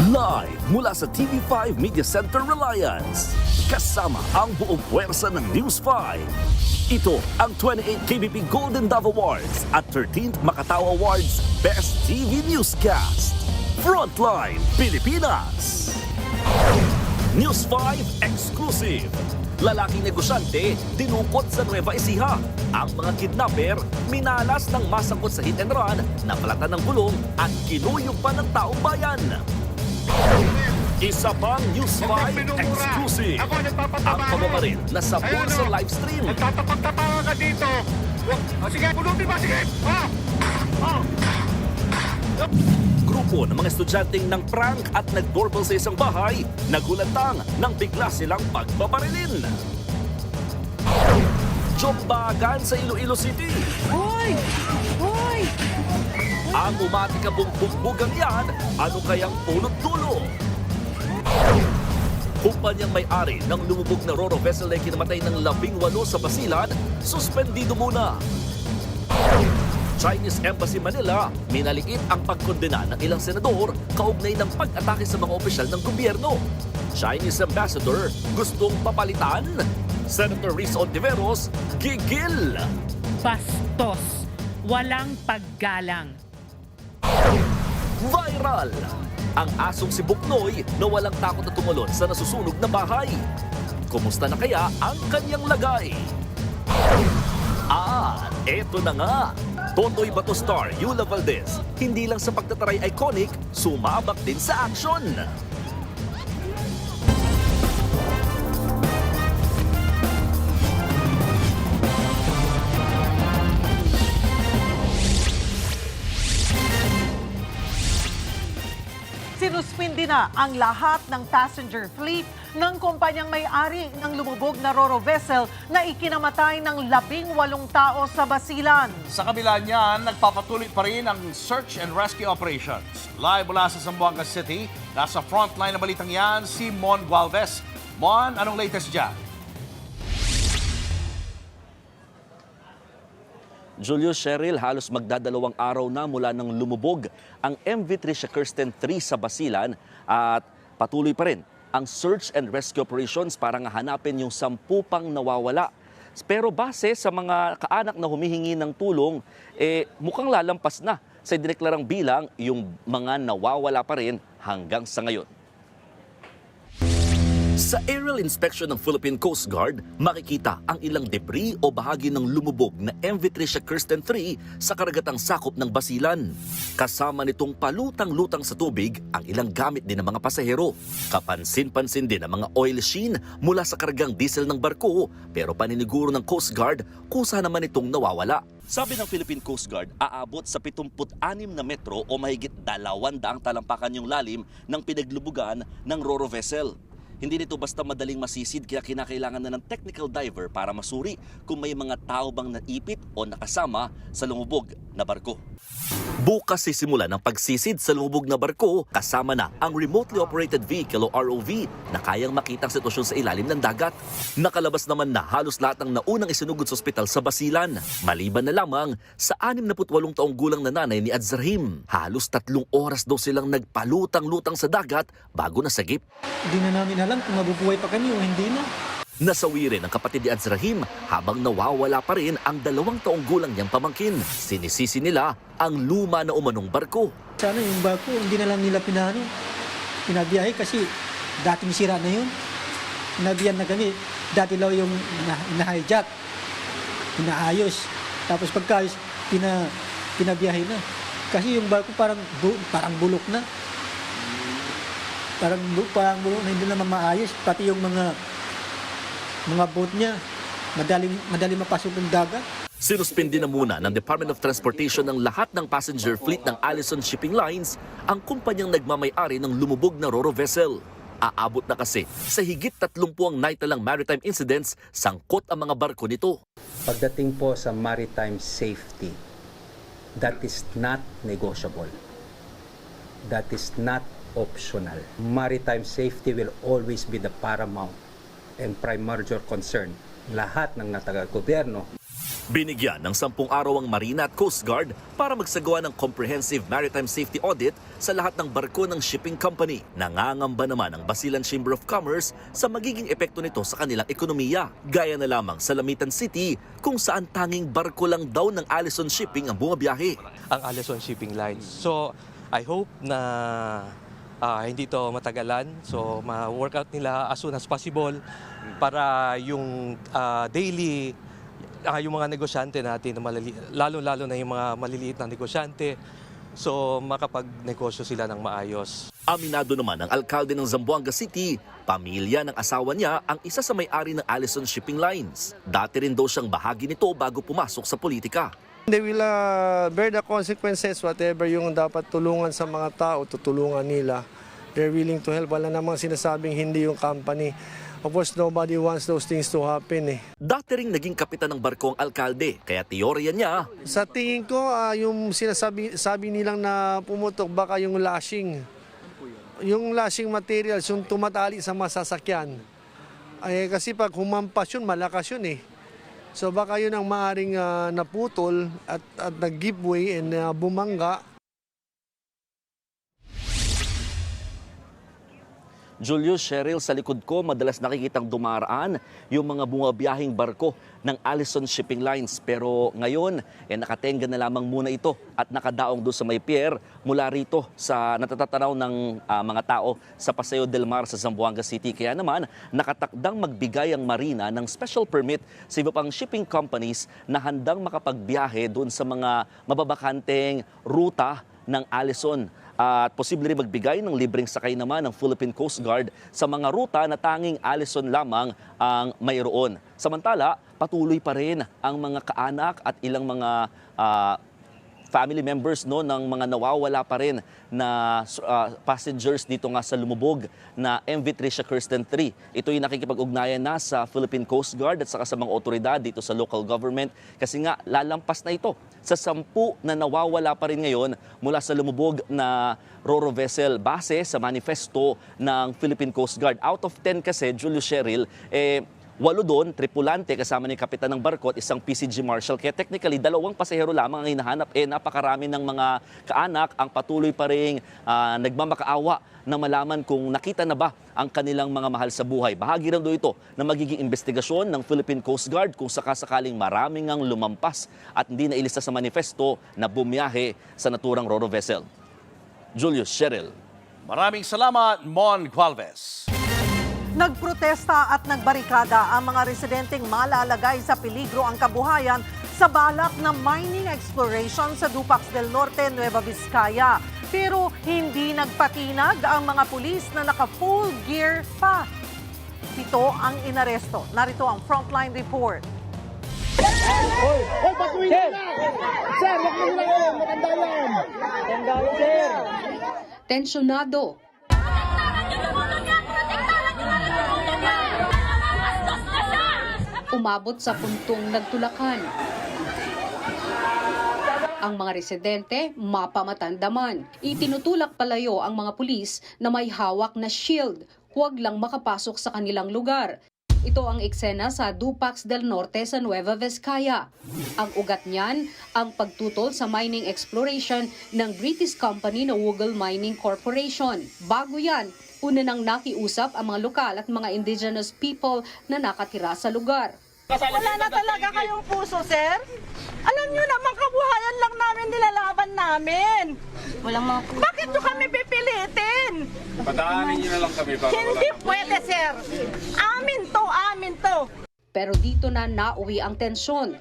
Live mula sa TV5 Media Center Reliance. Kasama ang buong puwersa ng News 5. Ito ang 28 KBP Golden Dove Awards at 13th Makatao Awards Best TV Newscast. Frontline Pilipinas. News 5 Exclusive. Lalaking negosyante, dinukot sa Nueva Ecija. Ang mga kidnapper, minalas ng masangkot sa hit and run, napalatan ng gulong at kinuyog pa ng taong bayan. Isa pang News 5 Exclusive. Ang pamamaril na sa bulsa live stream. Nagtatapag-tapaga ka dito. Sige, pulutin ba? Sige! Grupo ng mga estudyanteng ng prank at nag-doorbell sa isang bahay, nagulantang nang bigla silang pagbabarilin. Jombagan sa Iloilo City. Hoy! Hoy! Ang umatikabong bugbugang yan, ano kayang punot dulo? Kumpanyang may-ari ng lumubog na Roro vessel na kinamatay ng 18 sa Basilan, suspendido muna. Chinese Embassy Manila, minaliit ang pagkondena ng ilang senador kaugnay ng pag-atake sa mga opisyal ng gobyerno. Chinese Ambassador, gustong papalitan? Senator Riz Ontiveros, gigil! Bastos! Walang paggalang! Viral! Ang asong si Buknoy na walang takot na tumalon sa nasusunog na bahay. Kumusta na kaya ang kanyang lagay? At eto na nga, Totoy Bato star Yula Valdez, hindi lang sa pagtataray iconic, sumabak din sa action. Sinuspindi na ang lahat ng passenger fleet ng kumpanyang may-ari ng lumubog na Roro vessel na ikinamatay ng 18 tao sa Basilan. Sa kabila niyan, nagpapatuloy pa rin ang search and rescue operations. Live mula sa Zamboanga City, nasa frontline na balitang yan, si Mon Gualvez. Mon, anong latest dyan? Julius, Cheryl, halos magdadalawang araw na mula nang lumubog ang MV Tricia Kirsten 3 sa Basilan at patuloy pa rin ang search and rescue operations para nga hanapin yung 10 pang nawawala. Pero base sa mga kaanak na humihingi ng tulong, mukhang lalampas na sa dineklarang bilang yung mga nawawala pa rin hanggang sa ngayon. Sa aerial inspection ng Philippine Coast Guard, makikita ang ilang debris o bahagi ng lumubog na MV Tricia Kirsten 3 sa karagatang sakop ng Basilan. Kasama nitong palutang-lutang sa tubig ang ilang gamit din ng mga pasahero. Kapansin-pansin din ang mga oil sheen mula sa kargang diesel ng barko, pero paniniguro ng Coast Guard kusa naman itong nawawala. Sabi ng Philippine Coast Guard, aabot sa 76 na metro o mahigit 200 talampakan yung lalim ng pinaglubugan ng Roro vessel. Hindi nito basta madaling masisid kaya kinakailangan na ng technical diver para masuri kung may mga tao bang naipit o nakasama sa lumubog na barko. Bukas sisimula ng pagsisid sa lumubog na barko kasama na ang remotely operated vehicle o ROV na kayang makita ang sitwasyon sa ilalim ng dagat. Nakalabas naman na halos lahat ng naunang isinugod sa ospital sa Basilan. Maliban na lamang sa 68 taong gulang na nanay ni Adzarhim. Halos 3 oras daw silang nagpalutang-lutang sa dagat bago nasagip. Hindi na namin alam kung mabubuhay pa kami o hindi na. Nasawi rin ang kapatid ni Adzarhim habang nawawala pa rin ang 2 taong gulang niyang pamangkin. Sinisisi nila ang luma na umanong barko. Sana yung barko, hindi na lang nila pinabiyahe kasi dating sira na yun. Pinabiyan na kami. Dati lang yung na-hijack, pinaayos. Tapos pagkaayos, pinabiyahe na. Kasi yung barko parang bulok na. Parang bulok na, hindi naman maayos. Pati yung mga boat niya, madali mapasok ng dagat. Sinuspindi na muna ng Department of Transportation ng lahat ng passenger fleet ng Allison Shipping Lines ang kumpanyang nagmamay-ari ng lumubog na Roro vessel. Aabot na kasi sa higit 30 ang naitalang maritime incidents sangkot ang mga barko nito. Pagdating po sa maritime safety, that is not negotiable. That is not optional. Maritime safety will always be the paramount and primordial concern lahat ng nataga-gobyerno. Binigyan ng 10 araw ang Marina at Coast Guard para magsagawa ng comprehensive maritime safety audit sa lahat ng barko ng shipping company. Nangangamba naman ang Basilan Chamber of Commerce sa magiging epekto nito sa kanilang ekonomiya. Gaya na lamang sa Lamitan City kung saan tanging barko lang daw ng Allison Shipping ang bumabiyahe. Ang Allison Shipping Lines. So, I hope na hindi to matagalan. So, ma-workout nila as soon as possible para yung daily, yung mga negosyante natin, lalo-lalo na yung mga maliliit na negosyante, so makapag-negosyo sila ng maayos. Aminado naman ang alkalde ng Zamboanga City, pamilya ng asawa niya ang isa sa may-ari ng Allison Shipping Lines. Dati rin daw siyang bahagi nito bago pumasok sa politika. They will bear the consequences, whatever yung dapat tulungan sa mga tao, tutulungan nila. They're willing to help. Wala namang sinasabing hindi yung company. Of course, nobody wants those things to happen. Dati ring naging kapitan ng barko ang alkalde, kaya teorya niya, Sa tingin ko, yung sabi nilang na pumutok, baka yung lashing. Yung lashing materials, yung tumatali sa masasakyan. Kasi pag humampas yun, malakas yun . So baka yun ang maaaring naputol at nag-give way and bumangga. Julius, Cheryl, sa likod ko madalas nakikitang dumaraan yung mga bumabiyahing barko ng Allison Shipping Lines. Pero ngayon, nakatenga na lamang muna ito at nakadaong doon sa may pier mula rito sa natatatanaw ng mga tao sa Paseo del Mar sa Zamboanga City. Kaya naman, nakatakdang magbigay ang Marina ng special permit sa iba pang shipping companies na handang makapagbiyahe doon sa mga mababakanteng ruta ng Allison. At posible rin magbigay ng libreng sakay naman ng Philippine Coast Guard sa mga ruta na tanging Allison lamang ang mayroon. Samantala, patuloy pa rin ang mga kaanak at ilang mga family members ng mga nawawala pa rin na passengers dito nga sa lumubog na MV Tricia Kirsten 3. Ito'y nakikipag-ugnayan na sa Philippine Coast Guard at saka sa mga otoridad dito sa local government kasi nga lalampas na ito sa 10 na nawawala pa rin ngayon mula sa lumubog na Roro vessel base sa manifesto ng Philippine Coast Guard. Out of 10 kasi, Julius, Cheryl, 8 doon, tripulante kasama ni kapitan ng barko at isang PCG marshal. Kaya technically, 2 pasahero lamang ang hinahanap. Napakarami ng mga kaanak ang patuloy pa rin nagmamakaawa na malaman kung nakita na ba ang kanilang mga mahal sa buhay. Bahagi rin doon ito na magiging investigasyon ng Philippine Coast Guard kung sakasakaling maraming ang lumampas at hindi na ilista sa manifesto na bumiyahe sa naturang Roro vessel. Julius, Cheryl. Maraming salamat, Mon Gualvez. Nagprotesta at nagbarikada ang mga residenteng malalagay sa peligro ang kabuhayan sa balak na mining exploration sa Dupax del Norte, Nueva Vizcaya. Pero hindi nagpatinag ang mga pulis na naka-full gear pa. 7 ang inaresto. Narito ang Frontline Report. Tensyonado. Umabot sa puntong nagtulakan. Ang mga residente mapamatandaman. Itinutulak palayo ang mga pulis na may hawak na shield. Huwag lang makapasok sa kanilang lugar. Ito ang eksena sa Dupax del Norte sa Nueva Vizcaya. Ang ugat niyan, ang pagtutol sa mining exploration ng British company na Wugel Mining Corporation. Bago yan, una nang nakiusap ang mga lokal at mga indigenous people na nakatira sa lugar. Wala na talaga kayong puso, sir? Alam nyo naman, kabuhayan lang namin nilalaban namin. Bakit nyo kami pipilitin? Padaanin nyo na lang kami para Hindi pwede, sir. Amin to. Pero dito na nauwi ang tensyon.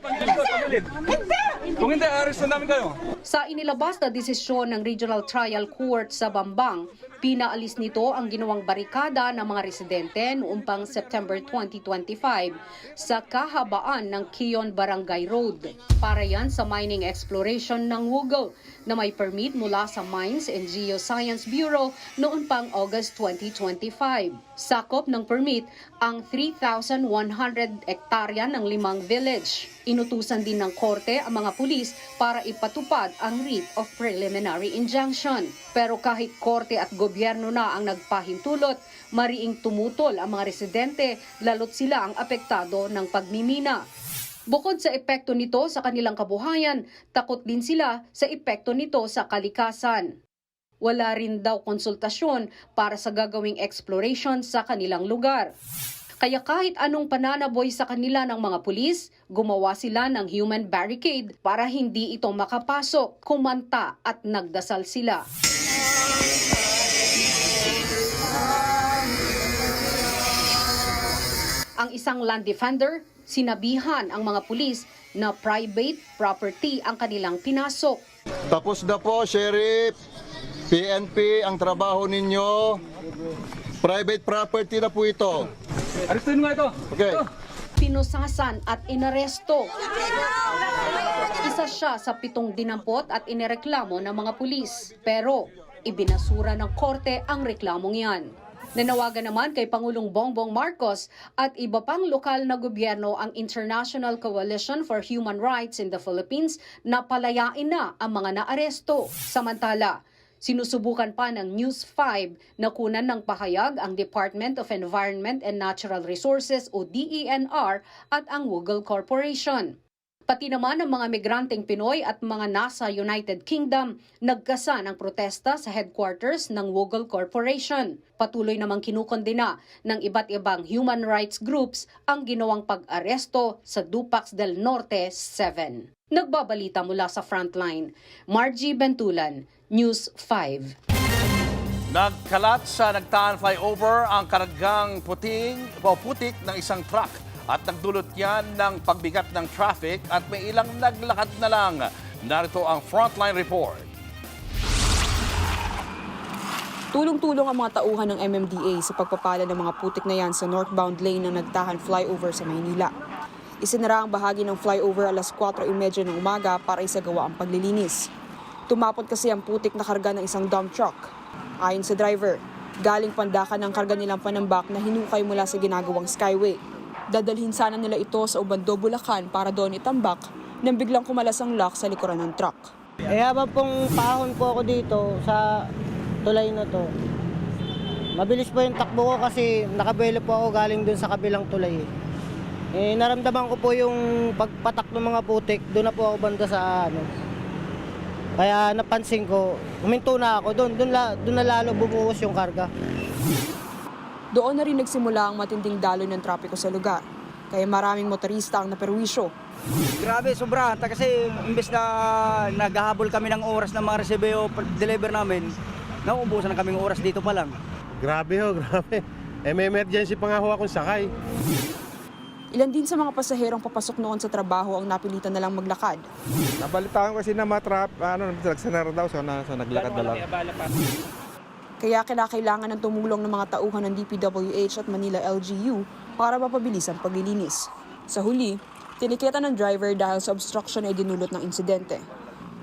Hindi! Kung hindi, aresto namin kayo. Sa inilabas na desisyon ng Regional Trial Court sa Bambang, pinaalis nito ang ginawang barikada ng mga residente noong pang September 2025 sa kahabaan ng Kion Barangay Road. Para yan sa mining exploration ng Wugel na may permit mula sa Mines and Geoscience Bureau noon pang August 2025. Sakop ng permit ang 3,100 hektarya ng 5 village. Inutusan din ng korte ang mga pulis para ipatupad ang writ of preliminary injunction. Pero kahit korte at gobyerno na ang nagpahintulot, mariing tumutol ang mga residente lalo't sila ang apektado ng pagmimina. Bukod sa epekto nito sa kanilang kabuhayan, takot din sila sa epekto nito sa kalikasan. Wala rin daw konsultasyon para sa gagawing exploration sa kanilang lugar. Kaya kahit anong pananaboy sa kanila ng mga pulis, gumawa sila ng human barricade para hindi ito makapasok, kumanta at nagdasal sila. Ang isang land defender, sinabihan ang mga pulis na private property ang kanilang pinasok. Tapos na po, Sheriff. PNP, ang trabaho ninyo. Private property na po ito. Arestuin mo ito. Okay. Pinusasan at inaresto. Isa siya sa 7 dinampot at inireklamo ng mga pulis. Pero ibinasura ng korte ang reklamong yan. Nanawagan naman kay Pangulong Bongbong Marcos at iba pang lokal na gobyerno ang International Coalition for Human Rights in the Philippines na palayain na ang mga naaresto. Samantala, sinusubukan pa ng News 5 na kunan ng pahayag ang Department of Environment and Natural Resources o DENR at ang Wugol Corporation. Pati naman ang mga migranteng Pinoy at mga nasa United Kingdom nagkasa ng protesta sa headquarters ng Wugol Corporation. Patuloy namang kinukondena ng iba't ibang human rights groups ang ginawang pag-aresto sa Dupax del Norte 7. Nagbabalita mula sa Frontline, Margie Bentulan, News 5. Nagkalat sa Nagtaan flyover ang kargang putik ng isang truck at nagdulot yan ng pagbigat ng traffic at may ilang naglakad na lang. Narito ang Frontline Report. Tulong-tulong ang mga tauhan ng MMDA sa pagpapala ng mga putik na yan sa northbound lane ng Nagtahan flyover sa Maynila. Isinara ang bahagi ng flyover alas 4:30 ng umaga para isagawa ang paglilinis. Tumapot kasi ang putik na karga ng isang dump truck. Ayon sa driver, galing Pandakan ang karga nilang panambak na hinukay mula sa ginagawang skyway. Dadalhin sana nila ito sa Ubando, Bulacan para doon itambak nang biglang kumalas ang lock sa likuran ng truck. Habang pong pahon po ako dito sa tulay na to, mabilis po yung takbo ko kasi nakabuelo po ako galing dun sa kabilang tulay. Naramdaman ko po yung pagpatak ng mga putik, doon na po ako banda sa Kaya napansin ko, huminto na ako, doon na lalo bumuhos yung karga. Doon na rin nagsimula ang matinding daloy ng trapiko sa lugar, kaya maraming motorista ang naperwisyo. Grabe, sobra. Kasi imbes na naghahabol kami ng oras ng mga resebeo deliver namin, nauubusan na kaming oras dito pa lang. Grabe grabe. May emergency pa nga ho akong sakay. Ilan din sa mga pasaherong papasok noon sa trabaho ang napilitan na lang maglakad. Nabalitaan ko kasi na nagsanar daw, so naglakad na lang. Kaya kailangan ng tumulong ng mga tauhan ng DPWH at Manila LGU para mapabilis ang paglilinis. Sa huli, tiniketa ng driver dahil sa obstruction ay dinulot ng insidente.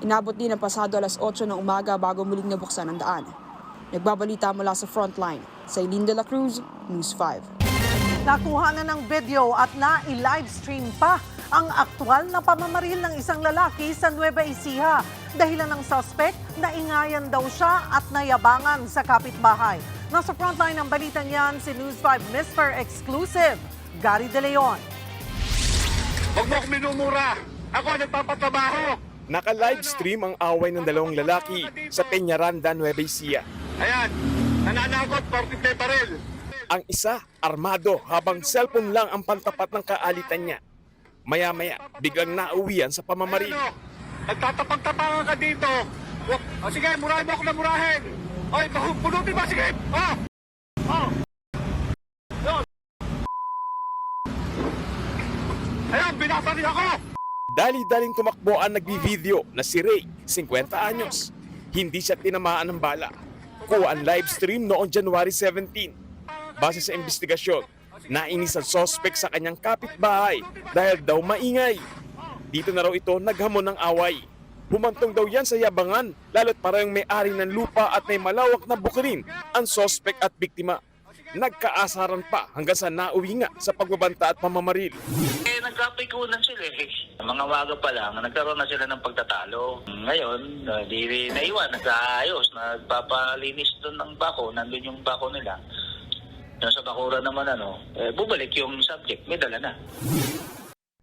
Inabot din ang pasado alas 8 ng umaga bago muling nabuksan ang daan. Nagbabalita mula sa Frontline, sa Eileen de la Cruz, News 5. Nakuha na ng video at na-livestream pa ang aktwal na pamamaril ng isang lalaki sa Nueva Ecija. Dahilan ng suspect, naingayan daw siya at nayabangan sa kapitbahay. Nasa frontline ng balitang yan si News 5 Mr. Exclusive, Gary De Leon. Huwag mo akong minumura! Ako nagpapatrabaho! Naka-livestream ang away ng dalawang lalaki sa Peñaranda, Nueva Ecija. Ayan, nananakot, 40 baril. Ang isa, armado habang cellphone lang ang pantapat ng kaalitan niya. Maya-maya, biglang nauwian sa pamamaril. Nagtatapag-tapangan ka dito. Sige, murahin mo ako na murahin. Oy, punutin ba? Sige. Ayun, binasali ako. Dali-daling tumakbo ang nagbi-video na si Ray, 50 anyos. Hindi siya tinamaan ng bala. Kuha ang livestream noong January 17. Base sa investigasyon, nainis ang suspect sa kanyang kapitbahay dahil daw maingay. Dito na raw ito naghamon ng away. Humantong daw yan sa yabangan, lalo't parang may-ari ng lupa at may malawak na bukirin ang suspect at biktima. Nagkaasaran pa hanggang sa nauwi nga sa pagbabanta at pamamaril. Nagkapikunan sila Mga waga pa lang, nagkaroon na sila ng pagtatalo. Ngayon, di naiwan, nagkaayos, nagpapalinis doon ng bako, nandun yung bako nila. Sa bakura naman bubalik yung subject, may dala na.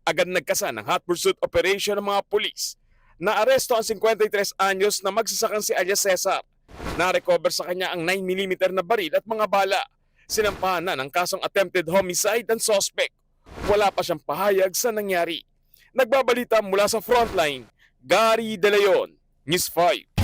Agad nagkasa ng hot pursuit operation ng mga pulis. Naaresto ang 53 anyos na magsasakang si alias Cesar. Na-recover sa kanya ang 9mm na baril at mga bala. Sinampahan na ng kasong attempted homicide ang suspect. Wala pa siyang pahayag sa nangyari. Nagbabalita mula sa frontline, Gary De Leon, News 5.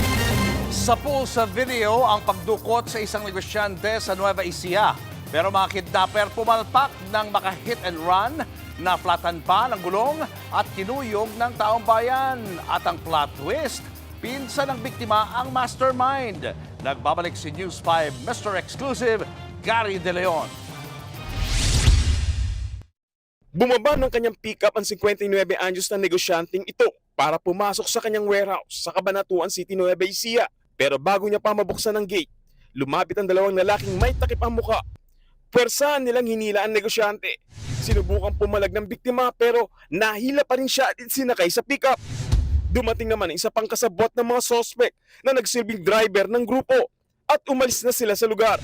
Sa pool sa video ang pagdukot sa isang negosyante sa Nueva Ecija. Pero mga kidnapper pumalpak ng maka-hit and run, naflatan pa ng gulong at kinuyog ng taong bayan. At ang plot twist, pinsan ng biktima ang mastermind. Nagbabalik si News 5 Mr. Exclusive, Gary De Leon. Bumaba ng kanyang pickup ang 59 anyos na negosyanteng ito para pumasok sa kanyang warehouse sa Cabanatuan City, Nueva Ecija. Pero bago niya pa mabuksan ang gate, lumapit ang dalawang lalaking may takip ang muka. Pwersahan nilang hinila ang negosyante. Sinubukan pumalag ng biktima pero nahila pa rin siya at sinakay sa pickup. Dumating naman ang isa pang kasabwat ng mga suspect na nagsilbing driver ng grupo at umalis na sila sa lugar.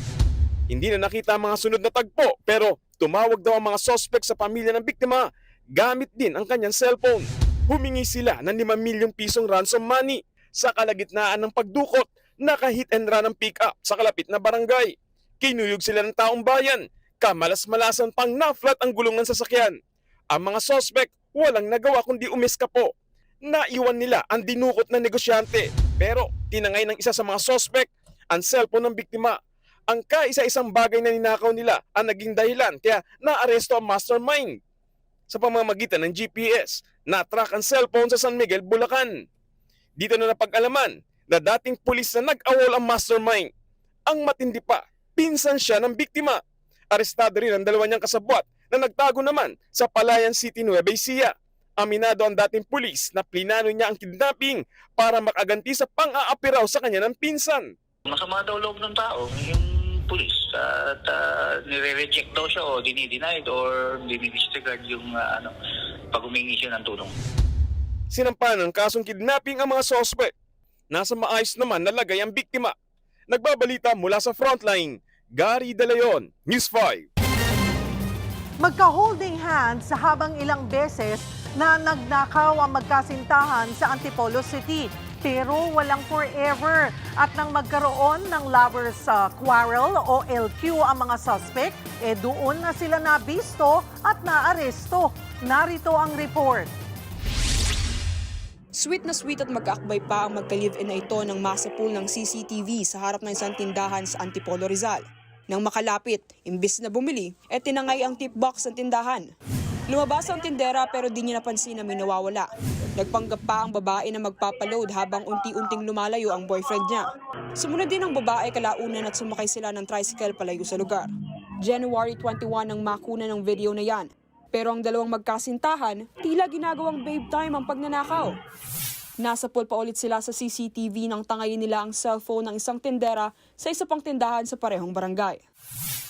Hindi na nakita ang mga sunod na tagpo pero tumawag daw ang mga suspect sa pamilya ng biktima gamit din ang kanyang cellphone. Humingi sila ng 5 milyong pisong ransom money. Sa kalagitnaan ng pagdukot, naka-hit and run ang pick-up sa kalapit na barangay. Kinuyog sila ng taong bayan, kamalas-malasan pang na-flat ang gulong ng sasakyan. Ang mga suspect walang nagawa kundi umeskapo. Naiwan nila ang dinukot na negosyante, pero tinangay ng isa sa mga suspect ang cellphone ng biktima. Ang kaisa-isang bagay na ninakaw nila ang naging dahilan kaya naaresto ang mastermind. Sa pamamagitan ng GPS, na-track ang cellphone sa San Miguel, Bulacan. Dito na napag-alaman na dating pulis na nag-awol ang mastermind. Ang matindi pa, pinsan siya ng biktima. Arestado rin ang dalawa niyang kasabwat na nagtago naman sa Palayan City, Nueva Ecija. Aminado ang dating pulis na plinano niya ang kidnapping para makaganti sa pang-aapiraw sa kanya ng pinsan. Masama daw loob ng tao, yung pulis. At nire-reject daw siya o dinidenied or dinidisregard yung pag humingi siya ng tulong. Sinampahan ng kasong kidnapping ang mga suspect. Nasa maayos naman na lagay ang biktima. Nagbabalita mula sa frontline, Gary De Leon, News 5. Magka-holding hands habang ilang beses na nagnakaw ang magkasintahan sa Antipolo City. Pero walang forever. At nang magkaroon ng lovers quarrel o LQ ang mga suspect, doon na sila nabisto at naaresto. Narito ang report. Sweet na sweet at magkaakbay pa ang magka-live-in na ito ng masapul ng CCTV sa harap ng isang tindahan sa Antipolo, Rizal. Nang makalapit, imbis na bumili, tinangay ang tip box ng tindahan. Lumabas ang tindera pero di niya napansin na may nawawala. Nagpanggap pa ang babae na magpapaload habang unti-unting lumalayo ang boyfriend niya. Sumunod din ang babae kalaunan at sumakay sila ng tricycle palayo sa lugar. January 21 nang makuna ng video na yan. Pero ang dalawang magkasintahan, tila ginagawang babe time ang pagnanakaw. Nasapul pa ulit sila sa CCTV nang tangayin nila ang cellphone ng isang tindera sa isa pang tindahan sa parehong barangay.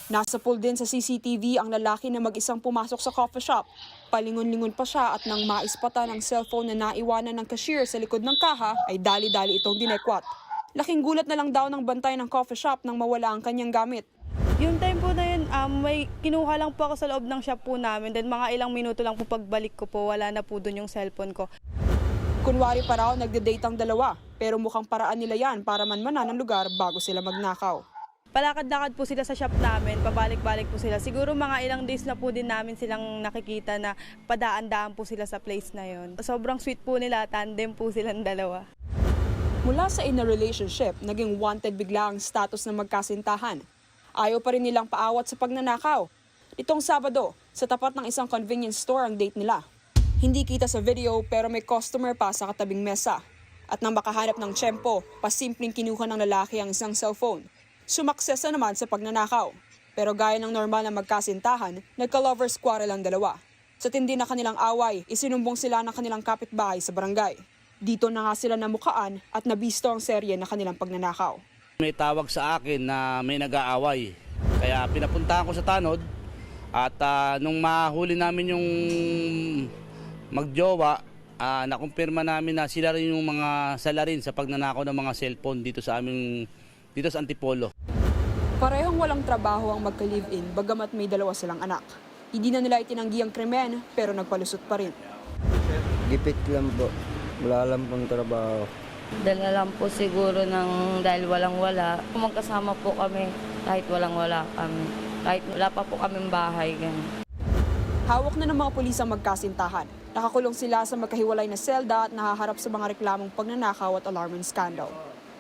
Nasapul din sa CCTV ang lalaki na mag-isang pumasok sa coffee shop. Palingon-lingon pa siya at nang maispatan ang cellphone na naiwanan ng cashier sa likod ng kaha ay dali-dali itong dinekwat. Laking gulat na lang daw ng bantay ng coffee shop nang mawala ang kanyang gamit. Yung time po na yun, may kinuha lang po ako sa loob ng shop po namin. Then mga ilang minuto lang po pagbalik ko po, wala na po dun yung cellphone ko. Kunwari pa raw nagde-date ang dalawa, pero mukhang paraan nila yan para manmanan ng lugar bago sila magnakaw. Palakad-lakad po sila sa shop namin, pabalik-balik po sila. Siguro mga ilang days na po din namin silang nakikita na padaan-daan po sila sa place na yon. Sobrang sweet po nila, tandem po silang dalawa. Mula sa in a relationship, naging wanted bigla ang status ng magkasintahan. Ayaw pa rin nilang paawat sa pagnanakaw. Itong Sabado, sa tapat ng isang convenience store ang date nila. Hindi kita sa video pero may customer pa sa katabing mesa. At nang makahanap ng tiyempo, pasimpleng kinuha ng lalaki ang isang cellphone. Sumakses na naman sa pagnanakaw. Pero gaya ng normal na magkasintahan, nagka-lovers quarrel ang dalawa. Sa tindi na kanilang away, isinumbong sila ng kanilang kapitbahay sa barangay. Dito na nga sila namukaan at nabisto ang serye na kanilang pagnanakaw. May tawag sa akin na may nag-aaway. Kaya pinapuntahan ko sa tanod at nung mahuli namin yung magjowa, nakumpirma namin na sila rin yung mga salarin sa pagnanakaw ng mga cellphone dito sa Antipolo. Parehong walang trabaho ang magka-live-in bagamat may dalawa silang anak. Hindi na nila itinanggi ang krimen pero nagpalusot pa rin. Gipit lang po. Wala lang pong trabaho. Dala lang po siguro dahil walang-wala. Magkasama po kami kahit walang-wala kami. Kahit wala pa po kaming bahay. Ganun. Hawak na ng mga pulis ang magkasintahan. Nakakulong sila sa magkahiwalay na selda at nahaharap sa mga reklamong pagnanakaw at alarming scandal.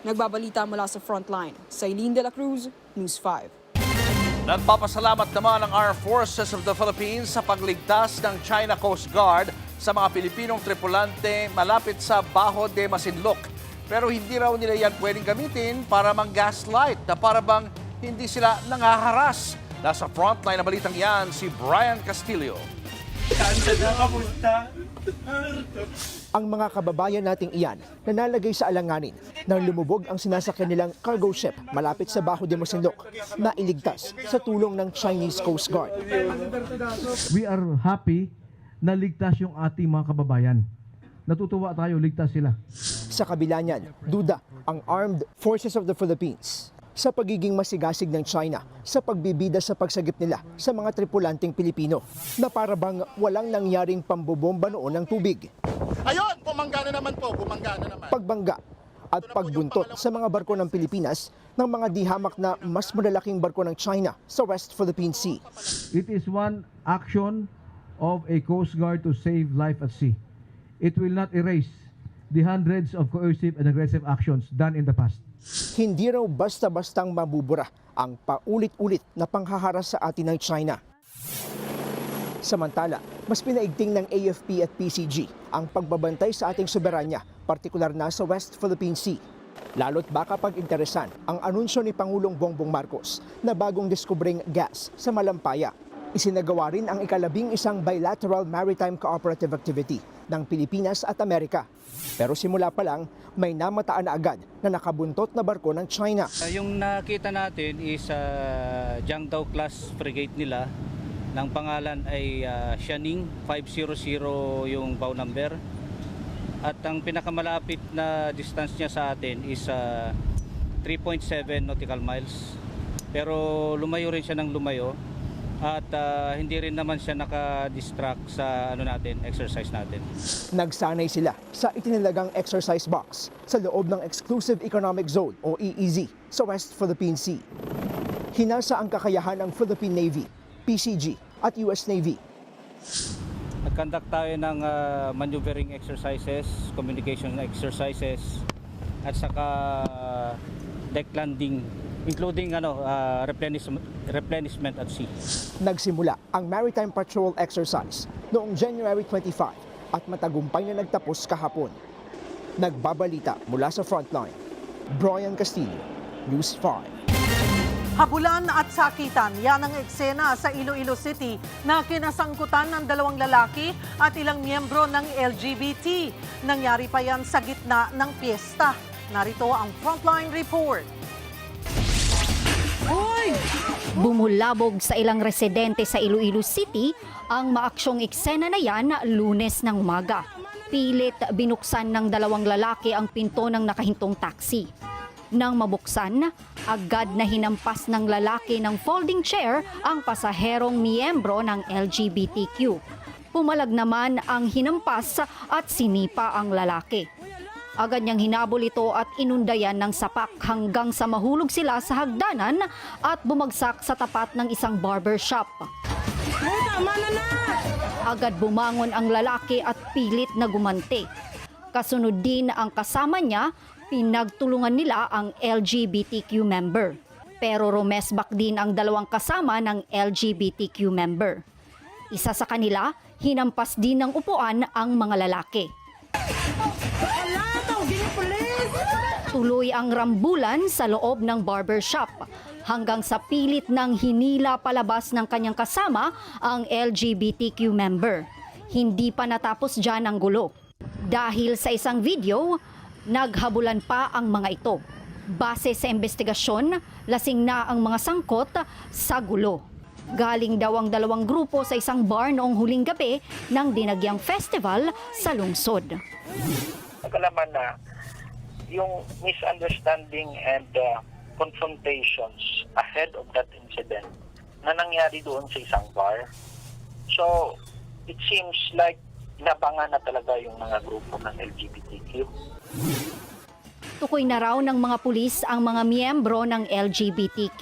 Nagbabalita mula sa Frontline. Sa Eileen de la Cruz, News 5. Nagpapasalamat naman ang Armed Forces of the Philippines sa pagligtas ng China Coast Guard sa mga Pilipinong tripulante malapit sa Bajo de Masinloc. Pero hindi raw nila yan pwedeng gamitin para mang-gaslight na para bang hindi sila nangaharas. Nasa Frontline na balitang yan si Brian Castillo. Ang mga kababayan nating iyan na nalagay sa alanganin nang lumubog ang sinasakyan nilang cargo ship malapit sa Bajo de Masinloc na iligtas sa tulong ng Chinese Coast Guard. We are happy na ligtas yung ating mga kababayan. Natutuwa tayo, ligtas sila. Sa kabila niyan, duda ang Armed Forces of the Philippines sa pagiging masigasig ng China sa pagbibida sa pagsagip nila sa mga tripulanting Pilipino na para bang walang nangyaring pambobomba noon ng tubig. Ayun, bumangga na naman po, bumangga na naman. Pagbangga at pagbuntot sa mga barko ng Pilipinas ng mga dihamak na mas malalaking barko ng China sa West Philippine Sea. It is one action of a Coast Guard to save life at sea. It will not erase the hundreds of coercive and aggressive actions done in the past. Hindi raw basta-bastang mabubura ang paulit-ulit na panghaharas sa atin ng China. Samantala, mas pinaigting ng AFP at PCG ang pagbabantay sa ating soberanya, partikular na sa West Philippine Sea. Lalo't baka pag-interesan ang anunsyo ni Pangulong Bongbong Marcos na bagong diskubring gas sa Malampaya. Isinagawa rin ang ika-11 bilateral maritime cooperative activity ng Pilipinas at Amerika. Pero simula pa lang, may namataan na agad na nakabuntot na barko ng China. Yung nakita natin is Jiangdao class frigate nila. Ng pangalan ay Xianing 500 yung bow number. At ang pinakamalapit na distance niya sa atin is 3.7 nautical miles. Pero lumayo rin siya ng lumayo. At hindi rin naman siya naka-distract sa exercise natin. Nagsanay sila sa itinilagang exercise box sa loob ng Exclusive Economic Zone o EEZ sa West Philippine Sea. Hinasa ang kakayahan ng Philippine Navy, PCG at US Navy. Nag-conduct tayo ng maneuvering exercises, communication exercises, at saka deck landing, including replenishment at sea. Nagsimula ang Maritime Patrol Exercise noong January 25 at matagumpay na nagtapos kahapon. Nagbabalita mula sa Frontline, Brian Castillo, News 5. Habulan at sakitan, yan ang eksena sa Iloilo City na kinasangkutan ng 2 lalaki at ilang miyembro ng LGBT. Nangyari pa yan sa gitna ng piyesta. Narito ang Frontline Report. Bumulabog sa ilang residente sa Iloilo City ang maaksyong eksena na yan Lunes ng umaga. Pilit binuksan ng 2 lalaki ang pinto ng nakahintong taxi. Nang mabuksan, agad na hinampas ng lalaki ng folding chair ang pasaherong miyembro ng LGBTQ. Pumalag naman ang hinampas at sinipa ang lalaki. Agad niyang hinabol ito at inundayan ng sapak hanggang sa mahulog sila sa hagdanan at bumagsak sa tapat ng isang barbershop. Agad bumangon ang lalaki at pilit na gumanti. Kasunod din ang kasama niya, pinagtulungan nila ang LGBTQ member. Pero rumesbak din ang 2 kasama ng LGBTQ member. Isa sa kanila, hinampas din ng upuan ang mga lalaki. Tuloy ang rambulan sa loob ng barbershop hanggang sa pilit ng hinila palabas ng kanyang kasama ang LGBTQ member. Hindi pa natapos dyan ang gulo. Dahil sa isang video, naghabulan pa ang mga ito. Base sa investigasyon, lasing na ang mga sangkot sa gulo. Galing daw ang 2 grupo sa isang bar noong huling gabi ng Dinagyang Festival sa lungsod. Nagalaman na yung misunderstanding and confrontations ahead of that incident na nangyari doon sa isang bar So, it seems like labangan na talaga yung mga grupo ng LGBTQ. Tukoy na raw ng mga pulis ang mga miyembro ng LGBTQ,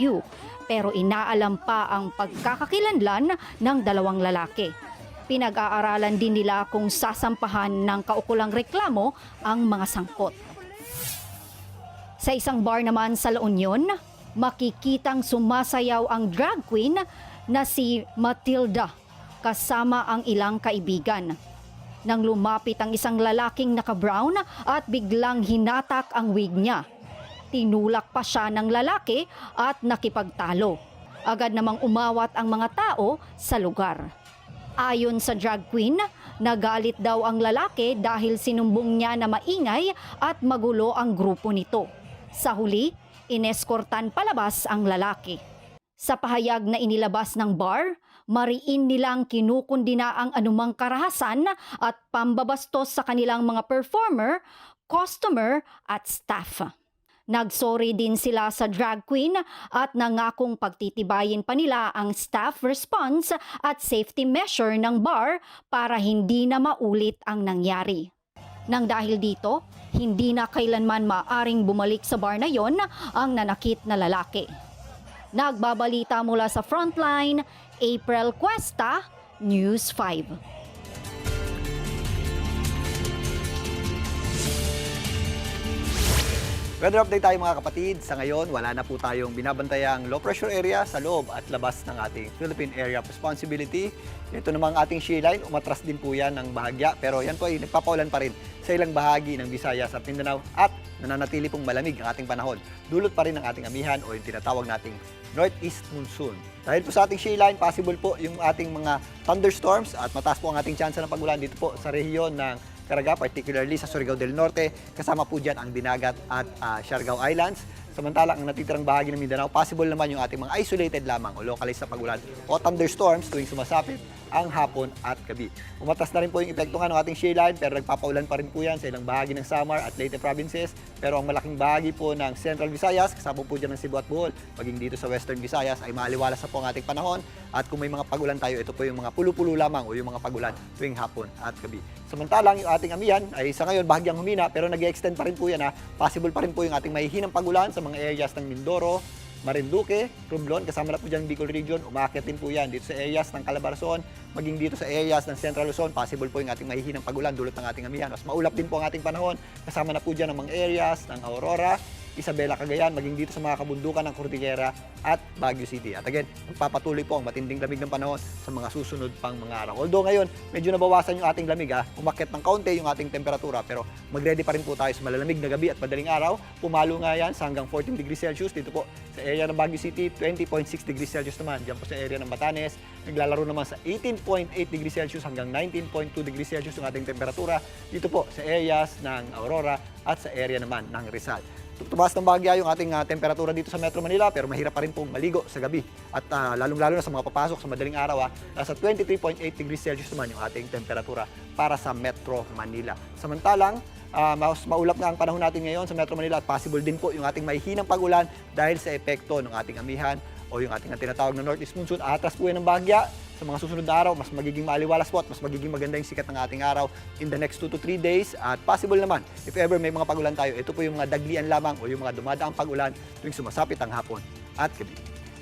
pero inaalam pa ang pagkakakilanlan ng dalawang lalaki. Pinag-aaralan din nila kung sasampahan ng kaukulang reklamo ang mga sangkot. Sa isang bar naman sa La Union, makikitang sumasayaw ang drag queen na si Matilda kasama ang ilang kaibigan. Nang lumapit ang isang lalaking naka-brown at biglang hinatak ang wig niya. Tinulak pa siya ng lalaki at nakipagtalo. Agad namang umawat ang mga tao sa lugar. Ayon sa drag queen, nagalit daw ang lalaki dahil sinumbong niya na maingay at magulo ang grupo nito. Sa huli, ineskortan palabas ang lalaki. Sa pahayag na inilabas ng bar, mariin nilang kinukundina ang anumang karahasan at pambabastos sa kanilang mga performer, customer at staff. Nagsorry din sila sa drag queen at nangakong pagtitibayin pa nila ang staff response at safety measure ng bar para hindi na maulit ang nangyari. Nang dahil dito, hindi na kailanman maaring bumalik sa bar na yon ang nanakit na lalaki. Nagbabalita mula sa Frontline, April Cuesta, News 5. Weather update tayo mga kapatid. Sa ngayon, wala na po tayong binabantayang low pressure area sa loob at labas ng ating Philippine Area of Responsibility. Ito namang ating shear line, umatras din po yan ng bahagya. Pero yan po ay nagpapaulan pa rin sa ilang bahagi ng Visayas at Mindanao at nananatili pong malamig ang ating panahon. Dulot pa rin ng ating amihan o yung tinatawag nating northeast monsoon. Dahil po sa ating shear line, possible po yung ating mga thunderstorms at mataas po ang ating tsansa ng pagulan dito po sa rehiyon ng Caraga, particularly sa Surigao del Norte. Kasama po dyan ang Dinagat at Siargao Islands. Samantalang ang natitirang bahagi ng Mindanao, possible naman yung ating mga isolated lamang o localized na pagulan o thunderstorms tuwing sumasapit ang hapon at gabi. Umatas na rin po yung epekto ng ating shear line pero nagpapaulan pa rin po yan sa ilang bahagi ng Samar at Leyte provinces. Pero ang malaking bahagi po ng Central Visayas, kasama po dyan ng Cebu at Bohol, maging dito sa Western Visayas ay maaliwalas na po ang ating panahon. At kung may mga pagulan tayo, ito po yung mga pulo-pulo lamang o yung mga pagulan tuwing hapon at gabi. Samantalang yung ating amihan ay sa ngayon bahagyang humina pero nag-extend pa rin po yan. Possible pa rin po yung ating mahihinang pagulan sa mga areas ng Mindoro, Marinduque, Romblon, kasama na po dyan Bicol Region, umakyat din po yan dito sa areas ng Calabarzon, maging dito sa areas ng Central Luzon, possible po yung ating mahihinang pagulan dulot ng ating amihan. Mas maulap din po ang ating panahon, kasama na po dyan ang mga areas ng Aurora, Isabela, Cagayan, maging dito sa mga kabundukan ng Cordillera at Baguio City. At again, magpapatuloy po ang matinding lamig ng panahon sa mga susunod pang mga araw. Although ngayon, medyo nabawasan yung ating lamig, umakyat ng kaunti yung ating temperatura, pero mag-ready pa rin po tayo sa malalamig na gabi at madaling araw. Pumalo nga yan sa hanggang 14 degrees Celsius dito po sa area ng Baguio City, 20.6 degrees Celsius naman. Diyan po sa area ng Batanes, naglalaro naman sa 18.8 degrees Celsius hanggang 19.2 degrees Celsius yung ating temperatura dito po sa areas ng Aurora at sa area naman ng Rizal. Tumaas ng bahagya yung ating temperatura dito sa Metro Manila pero mahirap pa rin pong maligo sa gabi. At lalong-lalo na sa mga papasok sa madaling araw, nasa 23.8 degrees Celsius naman yung ating temperatura para sa Metro Manila. Samantalang, mas maulap na ang panahon natin ngayon sa Metro Manila at possible din po yung ating mahihinang pagulan dahil sa epekto ng ating amihan o yung ating tinatawag na northeast monsoon. Atras po yan ng bahagya. Sa mga susunod na araw, mas magiging maaliwalas po at mas magiging maganda yung sikat ng ating araw in the next 2 to 3 days. At possible naman, if ever may mga pagulan tayo, ito po yung mga daglian lamang o yung mga dumadaang pagulan tuwing sumasapit ang hapon at gabi.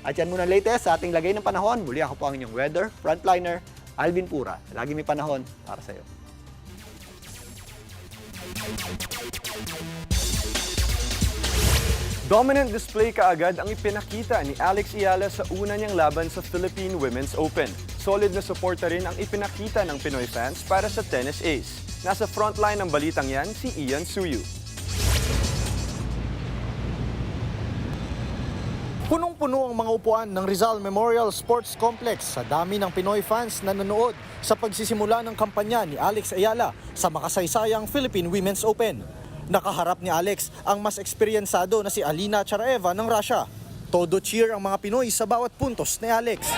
At yan muna ang latest sa ating lagay ng panahon. Muli ako po ang inyong weather frontliner, Alvin Pura. Lagi may panahon para sa iyo. Dominant display kaagad ang ipinakita ni Alex Ayala sa una niyang laban sa Philippine Women's Open. Solid na suporta rin ang ipinakita ng Pinoy fans para sa tennis ace. Nasa frontline ng balitang yan si Ian Suyu. Punong-puno ang mga upuan ng Rizal Memorial Sports Complex sa dami ng Pinoy fans na nanonood sa pagsisimula ng kampanya ni Alex Ayala sa makasaysayang Philippine Women's Open. Nakaharap ni Alex ang mas eksperyensado na si Alina Charaeva ng Russia. Todo cheer ang mga Pinoy sa bawat puntos ni Alex.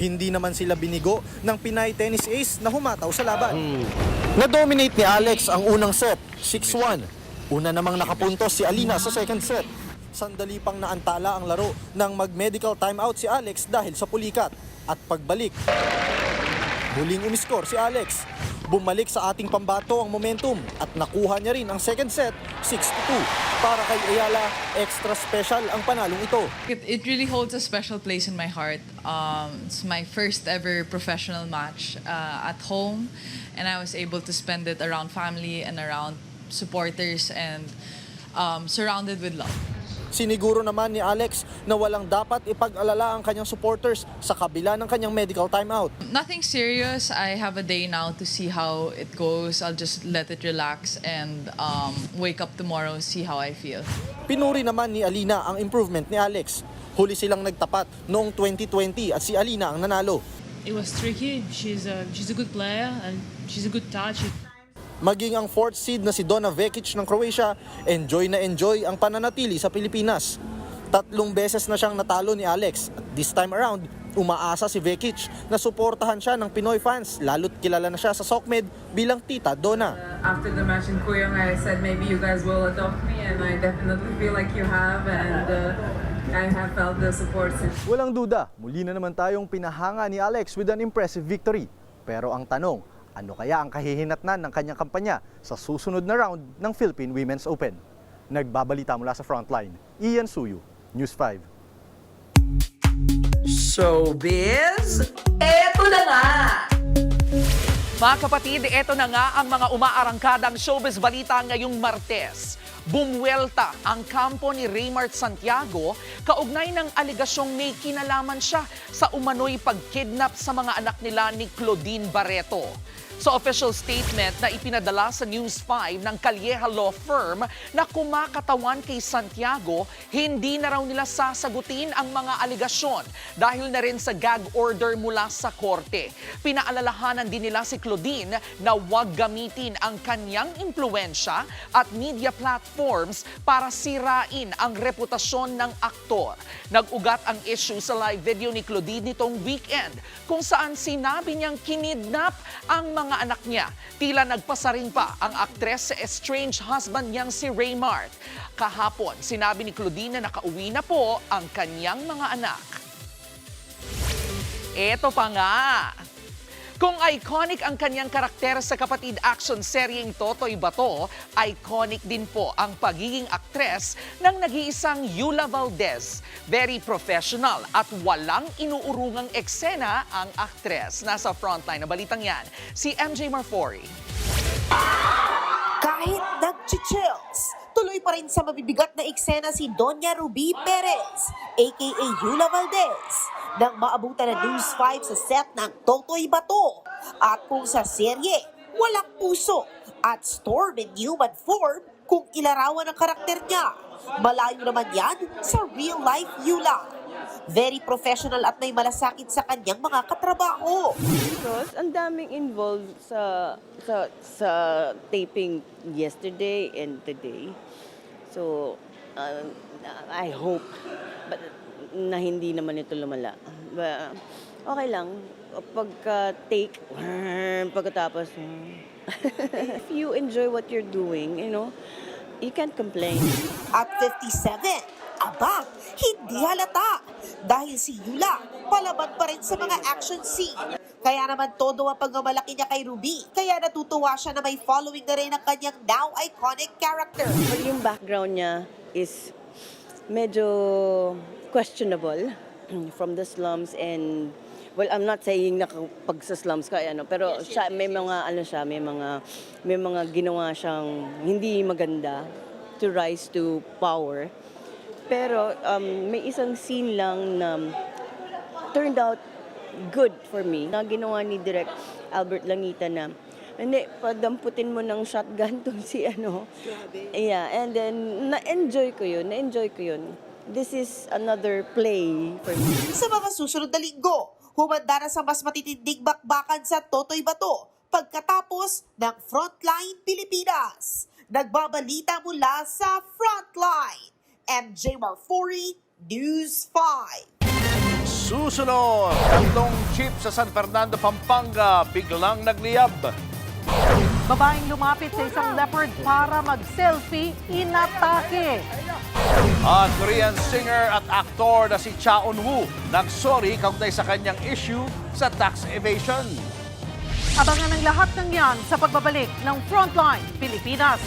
Hindi naman sila binigo ng Pinay tennis ace na humataw sa laban. Na-dominate ni Alex ang unang set, 6-1. Una namang nakapuntos si Alina sa second set. Sandali pang naantala ang laro nang mag-medical timeout si Alex dahil sa pulikat. At pagbalik, muling umiskor si Alex. Bumalik sa ating pambato ang momentum at nakuha niya rin ang second set, 6-2. Para kay Ayala, extra special ang panalong ito. It really holds a special place in my heart. It's my first ever professional match at home, and I was able to spend it around family and around supporters and surrounded with love. Siniguro naman ni Alex na walang dapat ipag-alala ang kanyang supporters sa kabila ng kanyang medical timeout. Nothing serious. I have a day now to see how it goes. I'll just let it relax and wake up tomorrow, see how I feel. Pinuri naman ni Alina ang improvement ni Alex. Huli silang nagtapat noong 2020 at si Alina ang nanalo. It was tricky. She's a good player and she's a good touch. Maging ang fourth seed na si Donna Vekic ng Croatia, enjoy na enjoy ang pananatili sa Pilipinas. 3 beses na siyang natalo ni Alex. At this time around, umaasa si Vekic na suportahan siya ng Pinoy fans, lalo't kilala na siya sa SOCMED bilang Tita Donna. After the match in Kuyong, I said maybe you guys will adopt me, and I definitely feel like you have, and I have felt the support since. Walang duda, muli na naman tayong pinahanga ni Alex with an impressive victory. Pero ang tanong, ano kaya ang kahihinatnan ng kanyang kampanya sa susunod na round ng Philippine Women's Open? Nagbabalita mula sa Frontline, Ian Suyu, News 5. Showbiz, eto na nga! Mga kapatid, eto na nga ang mga umaarangkadang showbiz balita ngayong Martes. Bumwelta ang kampo ni Raymart Santiago kaugnay ng aligasyong may kinalaman siya sa umano'y pagkidnap sa mga anak nila ni Claudine Barreto. Sa official statement na ipinadala sa News 5 ng Calleja Law Firm na kumakatawan kay Santiago, hindi na raw nila sasagutin ang mga aligasyon dahil na rin sa gag order mula sa korte. Pinaalalahanan din nila si Claudine na huwag gamitin ang kanyang impluensya at media platforms para sirain ang reputasyon ng aktor. Nag-ugat ang issue sa live video ni Claudine nitong weekend kung saan sinabi niyang kinidnap ang mga anak niya. Tila nagpasaring pa ang aktres sa estranged husband niyang si Raymart. Kahapon, sinabi ni Claudine na nakauwi na po ang kanyang mga anak. Eto pa nga. Kung iconic ang kanyang karakter sa kapatid action seryeng Totoy Bato, iconic din po ang pagiging aktres ng nag-iisang Yula Valdez. Very professional at walang inuurungang eksena ang aktres. Nasa frontline na balitang yan, si MJ Marfori. Kahit nag-chills, tuloy pa rin sa mabibigat na eksena si Doña Ruby Perez, aka Yula Valdez, nang maabutan ng News 5 sa set ng Totoy Bato. At kung sa serye, walang puso at storm in human form kung ilarawan ang karakter niya. Malayo naman yan sa real-life Yula. Very professional at may malasakit sa kanyang mga katrabaho. Because ang daming involved sa taping yesterday and today. So, I hope na hindi naman ito lumala. But, okay lang. Pagka-take, pagkatapos, if you enjoy what you're doing, you can't complain. At 57, aba, hindi halata. Dahil si Yula, palaban pa rin sa mga action scene. Kaya naman todo ang pagmamalaki niya kay Ruby. Kaya natutuwa siya na may following na rin ang kanyang now iconic character. Well, yung background niya is medyo questionable from the slums and well, I'm not saying na pag sa slums ka pero siya may mga ginawa siyang hindi maganda to rise to power. Pero may isang scene lang na turned out good for me. Na ginawa ni Direk Albert Langita na hindi, padamputin mo ng shotgun tong si Yeah, and then na-enjoy ko yun. This is another play for me. Sa mga susunod na linggo, humanda na sa mas matitinding bakbakan sa Totoy Bato pagkatapos ng Frontline Pilipinas. Nagbabalita mula sa Frontline, MJ Marfori, News 5. Susunod, 3 jeep sa San Fernando, Pampanga, biglang nagliyab. Babaeng lumapit sa isang leopard para mag-selfie, inatake. At Korean singer at aktor na si Cha Eun-woo nagsorry kaugnay sa kanyang issue sa tax evasion. Abangan ang lahat ng yan sa pagbabalik ng Frontline Pilipinas.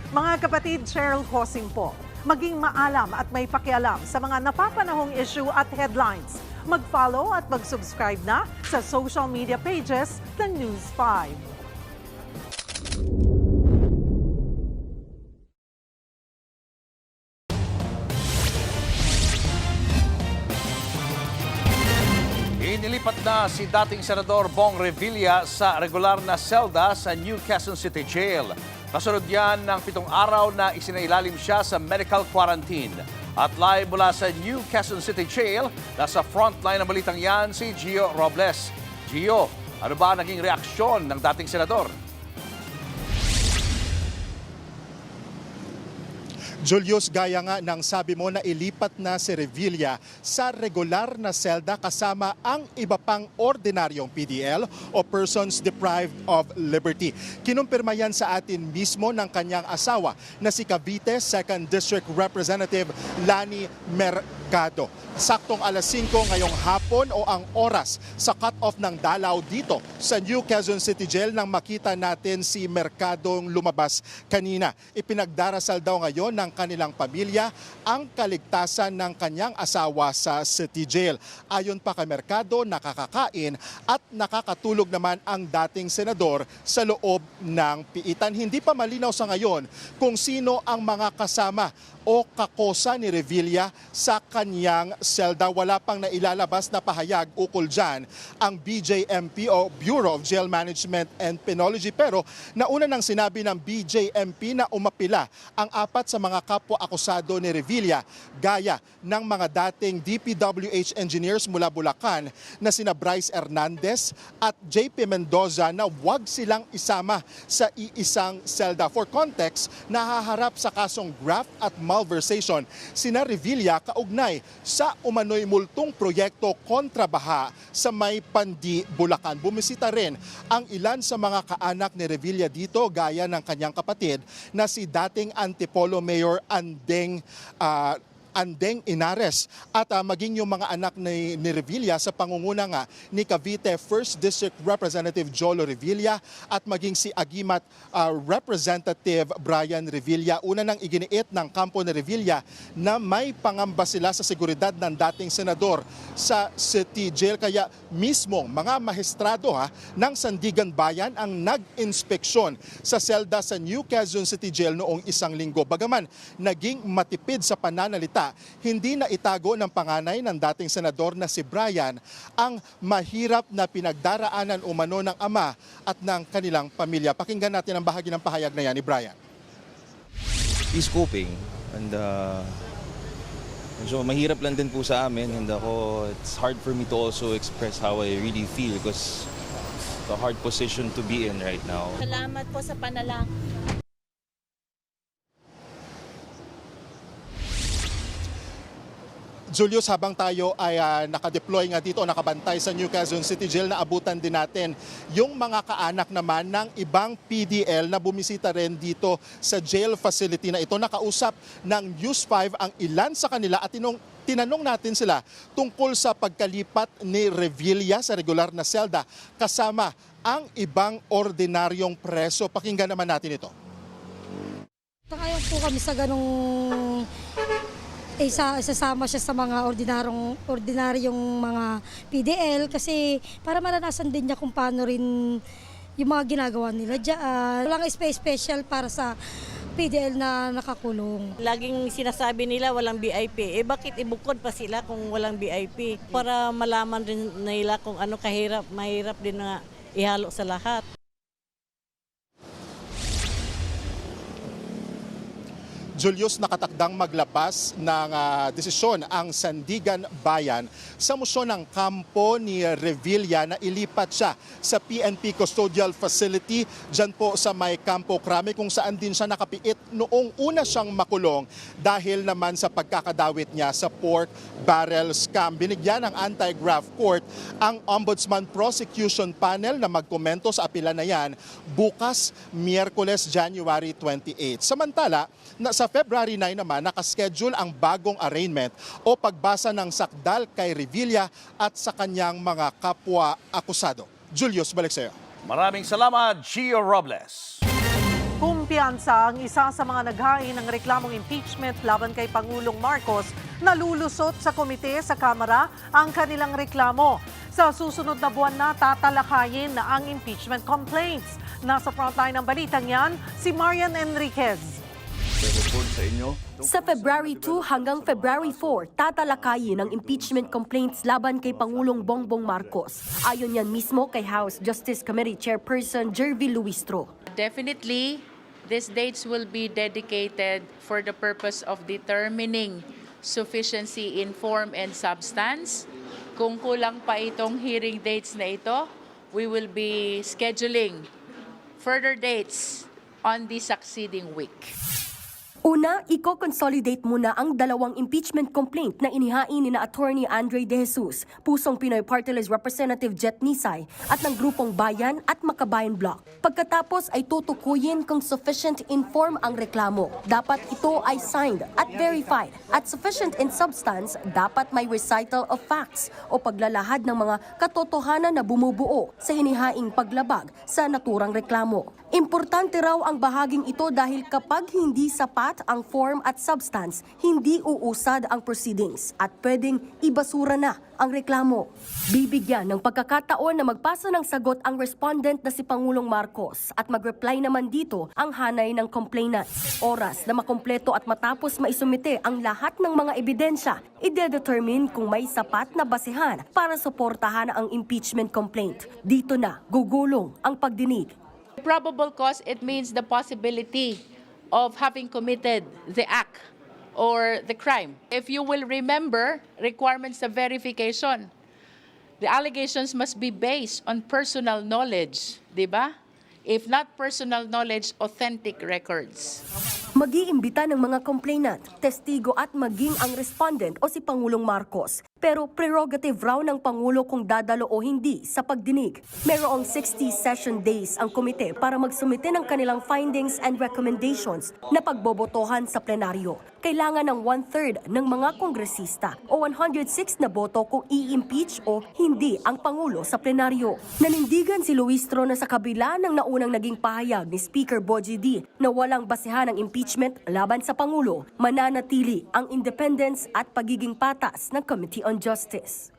Mga kapatid, Cheryl Hosing po. Maging maalam at may pakialam sa mga napapanahong issue at headlines. Mag-follow at mag-subscribe na sa social media pages ng News 5. Inilipat na si dating Senador Bong Revilla sa regular na selda sa New Quezon City Jail. Kasunod yan ng 7 araw na isinailalim siya sa medical quarantine. At live mula sa New Quezon City Jail, nasa frontline ng balitang yan si Gio Robles. Gio, ano ba naging reaksyon ng dating senador? Julius, gaya nga ng sabi mo na ilipat na si Revilla sa regular na selda kasama ang iba pang ordinaryong PDL o persons deprived of liberty. Kinumpirma yan sa atin mismo ng kanyang asawa na si Cavite 2nd District Representative Lani Mercado. Saktong alas 5 ngayong hapon o ang oras sa cut-off ng dalaw dito sa New Quezon City Jail nang makita natin si Mercadong lumabas kanina. Ipinagdarasal daw ngayon ng kanilang pamilya ang kaligtasan ng kanyang asawa sa City Jail. Ayon pa kay Mercado, nakakakain at nakakatulog naman ang dating senador sa loob ng piitan. Hindi pa malinaw sa ngayon kung sino ang mga kasama o kakosa ni Revilla sa kanyang selda. Wala pang nailalabas na pahayag ukol dyan ang BJMP o Bureau of Jail Management and Penology. Pero nauna nang sinabi ng BJMP na umapila ang 4 sa mga kapwa-akusado ni Revilla gaya ng mga dating DPWH engineers mula Bulacan na sina Bryce Hernandez at JP Mendoza na huwag silang isama sa iisang selda. For context, nahaharap sa kasong graft at malversation sina Revilla kaugnay sa umano'y multong proyekto kontra baha sa may Pandi, Bulacan. Bumisita rin ang ilan sa mga kaanak ni Revilla dito gaya ng kanyang kapatid na si dating Antipolo Mayor Andeng Inares at maging yung mga anak ni Revilla sa pangunguna nga ni Cavite 1st District Representative Jolo Revilla at maging si Agimat Representative Brian Revilla. Una nang iginiit ng kampo ni Revilla na may pangamba sila sa seguridad ng dating senador sa City Jail. Kaya mismo mga maestrado ng Sandigan Bayan ang nag-inspeksyon sa selda sa New Quezon City Jail noong 1 linggo. Bagaman naging matipid sa pananalita, hindi na itago ng panganay ng dating senador na si Brian ang mahirap na pinagdaraanan umano ng ama at ng kanilang pamilya. Pakinggan natin ang bahagi ng pahayag na yan ni Brian. He's coping and so mahirap lang din po sa amin and it's hard for me to also express how I really feel because it's a hard position to be in right now. Salamat po sa panalangin. Julius, habang tayo ay nakadeploy nga dito, nakabantay sa New Quezon City Jail, naabutan din natin yung mga kaanak naman ng ibang PDL na bumisita rin dito sa jail facility na ito. Nakausap ng News 5 ang ilan sa kanila at tinanong natin sila tungkol sa pagkalipat ni Revilla sa regular na selda kasama ang ibang ordinaryong preso. Pakinggan naman natin ito. Ayaw po kami sa ganong isasama siya sa mga ordinaryong mga PDL kasi para maranasan din niya kung paano rin yung mga ginagawa nila dyan. Walang special para sa PDL na nakakulong. Laging sinasabi nila walang BIP. Bakit ibukod pa sila kung walang BIP? Para malaman rin nila kung ano kahirap, mahirap din na ihalo sa lahat. Julius, nakatakdang maglapas ng desisyon ang Sandigan Bayan sa motion ng kampo ni Revilla na ilipat siya sa PNP Custodial Facility dyan po sa may Campo Crame, kung saan din siya nakapiit noong una siyang makulong dahil naman sa pagkakadawit niya sa pork barrel scam. Binigyan ng Anti-Graft Court ang Ombudsman Prosecution Panel na magkomento sa apela na yan bukas, Miyerkules, January 28. Samantala, sa February 9 naman, nakaschedule ang bagong arraignment o pagbasa ng sakdal kay Revilla at sa kanyang mga kapwa akusado. Julius, balik sa iyo. Maraming salamat, Gio Robles. Kumpiyansa ang isa sa mga naghain ng reklamong impeachment laban kay Pangulong Marcos na lulusot sa komite sa Kamara ang kanilang reklamo. Sa susunod na buwan na tatalakayin na ang impeachment complaints. Nasa frontline ng balitang yan, si Marian Enriquez. Sa February 2 hanggang February 4, tatalakayin ang impeachment complaints laban kay Pangulong Bongbong Marcos. Ayon yan mismo kay House Justice Committee Chairperson Jervy Luistro. Definitely, these dates will be dedicated for the purpose of determining sufficiency in form and substance. Kung kulang pa itong hearing dates na ito, we will be scheduling further dates on the succeeding week. Una, i-consolidate muna ang dalawang impeachment complaint na inihain ni na Attorney Andre De Jesus, Pusong Pinoy Party List Representative Jet Nisay at ng grupong Bayan at Makabayan Bloc. Pagkatapos ay tutukuyin kung sufficient in form ang reklamo. Dapat ito ay signed at verified. At sufficient in substance, dapat may recital of facts o paglalahad ng mga katotohanan na bumubuo sa inihaing paglabag sa naturang reklamo. Importante raw ang bahaging ito dahil kapag hindi sapat ang form at substance, hindi uusad ang proceedings at pwedeng ibasura na ang reklamo. Bibigyan ng pagkakataon na magpasa ng sagot ang respondent na si Pangulong Marcos at mag-reply naman dito ang hanay ng complainants. Oras na makompleto at matapos maisumite ang lahat ng mga ebidensya, ide-determine kung may sapat na basehan para suportahan ang impeachment complaint. Dito na gugulong ang pagdinig. Probable cause, it means the possibility of having committed the act or the crime. If you will remember, requirements of verification. The allegations must be based on personal knowledge, di ba? If not personal knowledge, authentic records. Mag-iimbita ng mga complainant, testigo at maging ang respondent o si Pangulong Marcos. Pero prerogative raw ng Pangulo kung dadalo o hindi sa pagdinig. Mayroong 60 session days ang komite para magsumite ng kanilang findings and recommendations na pagbobotohan sa plenaryo. Kailangan ng 1/3 ng mga kongresista o 106 na boto kung i-impeach o hindi ang Pangulo sa plenaryo. Nanindigan si Luistro na sa kabila ng naunang naging pahayag ni Speaker Bogie D na walang basehan ng impeachment laban sa Pangulo, mananatili ang independence at pagiging patas ng Committee on Justice.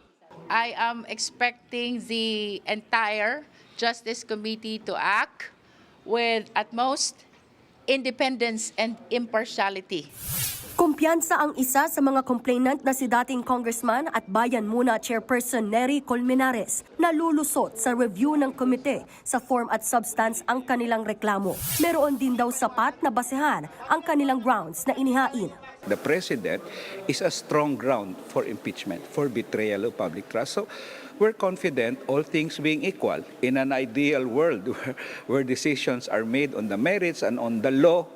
I am expecting the entire Justice Committee to act with utmost independence and impartiality. Kumpiyansa ang isa sa mga complainant na si dating Congressman at Bayan Muna Chairperson Nery Colmenares na lulusot sa review ng komite sa form at substance ang kanilang reklamo. Meron din daw sapat na basehan ang kanilang grounds na inihain. The President is a strong ground for impeachment, for betrayal of public trust. So we're confident, all things being equal, in an ideal world where decisions are made on the merits and on the law,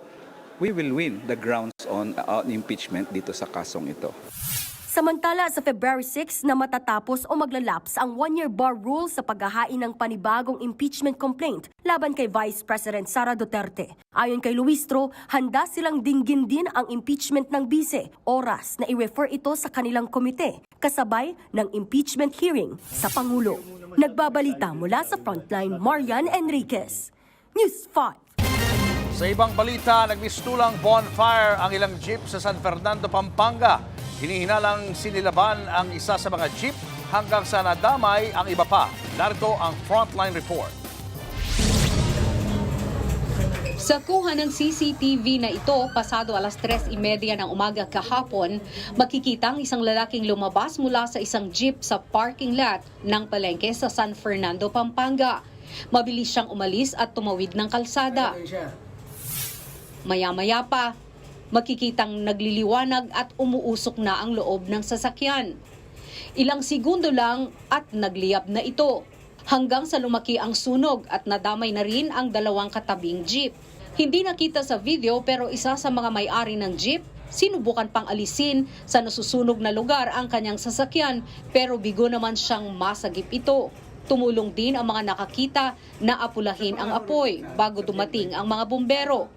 we will win the grounds on impeachment dito sa kasong ito. Samantala, sa February 6 na matatapos o maglalaps ang one-year bar rule sa paghahain ng panibagong impeachment complaint laban kay Vice President Sara Duterte. Ayon kay Luistro, handa silang dinggin din ang impeachment ng bise, oras na i-refer ito sa kanilang komite, kasabay ng impeachment hearing sa Pangulo. Nagbabalita mula sa Frontline, Marian Enriquez, News 5. Sa ibang balita, nagmistulang bonfire ang ilang jeep sa San Fernando, Pampanga. Hinihinalang sinilaban ang isa sa mga jeep hanggang sa nadamay ang iba pa. Narito ang Frontline Report. Sa kuha ng CCTV na ito, pasado alas 3:30 ng umaga kahapon, makikita ang isang lalaking lumabas mula sa isang jeep sa parking lot ng palengke sa San Fernando, Pampanga. Mabilis siyang umalis at tumawid ng kalsada. Maya-maya pa, makikitang nagliliwanag at umuusok na ang loob ng sasakyan. Ilang segundo lang at nagliyab na ito. Hanggang sa lumaki ang sunog at nadamay na rin ang dalawang katabing jeep. Hindi nakita sa video pero isa sa mga may-ari ng jeep, sinubukan pang alisin sa nasusunog na lugar ang kanyang sasakyan pero bigo naman siyang masagip ito. Tumulong din ang mga nakakita na apulahin ang apoy bago dumating ang mga bumbero.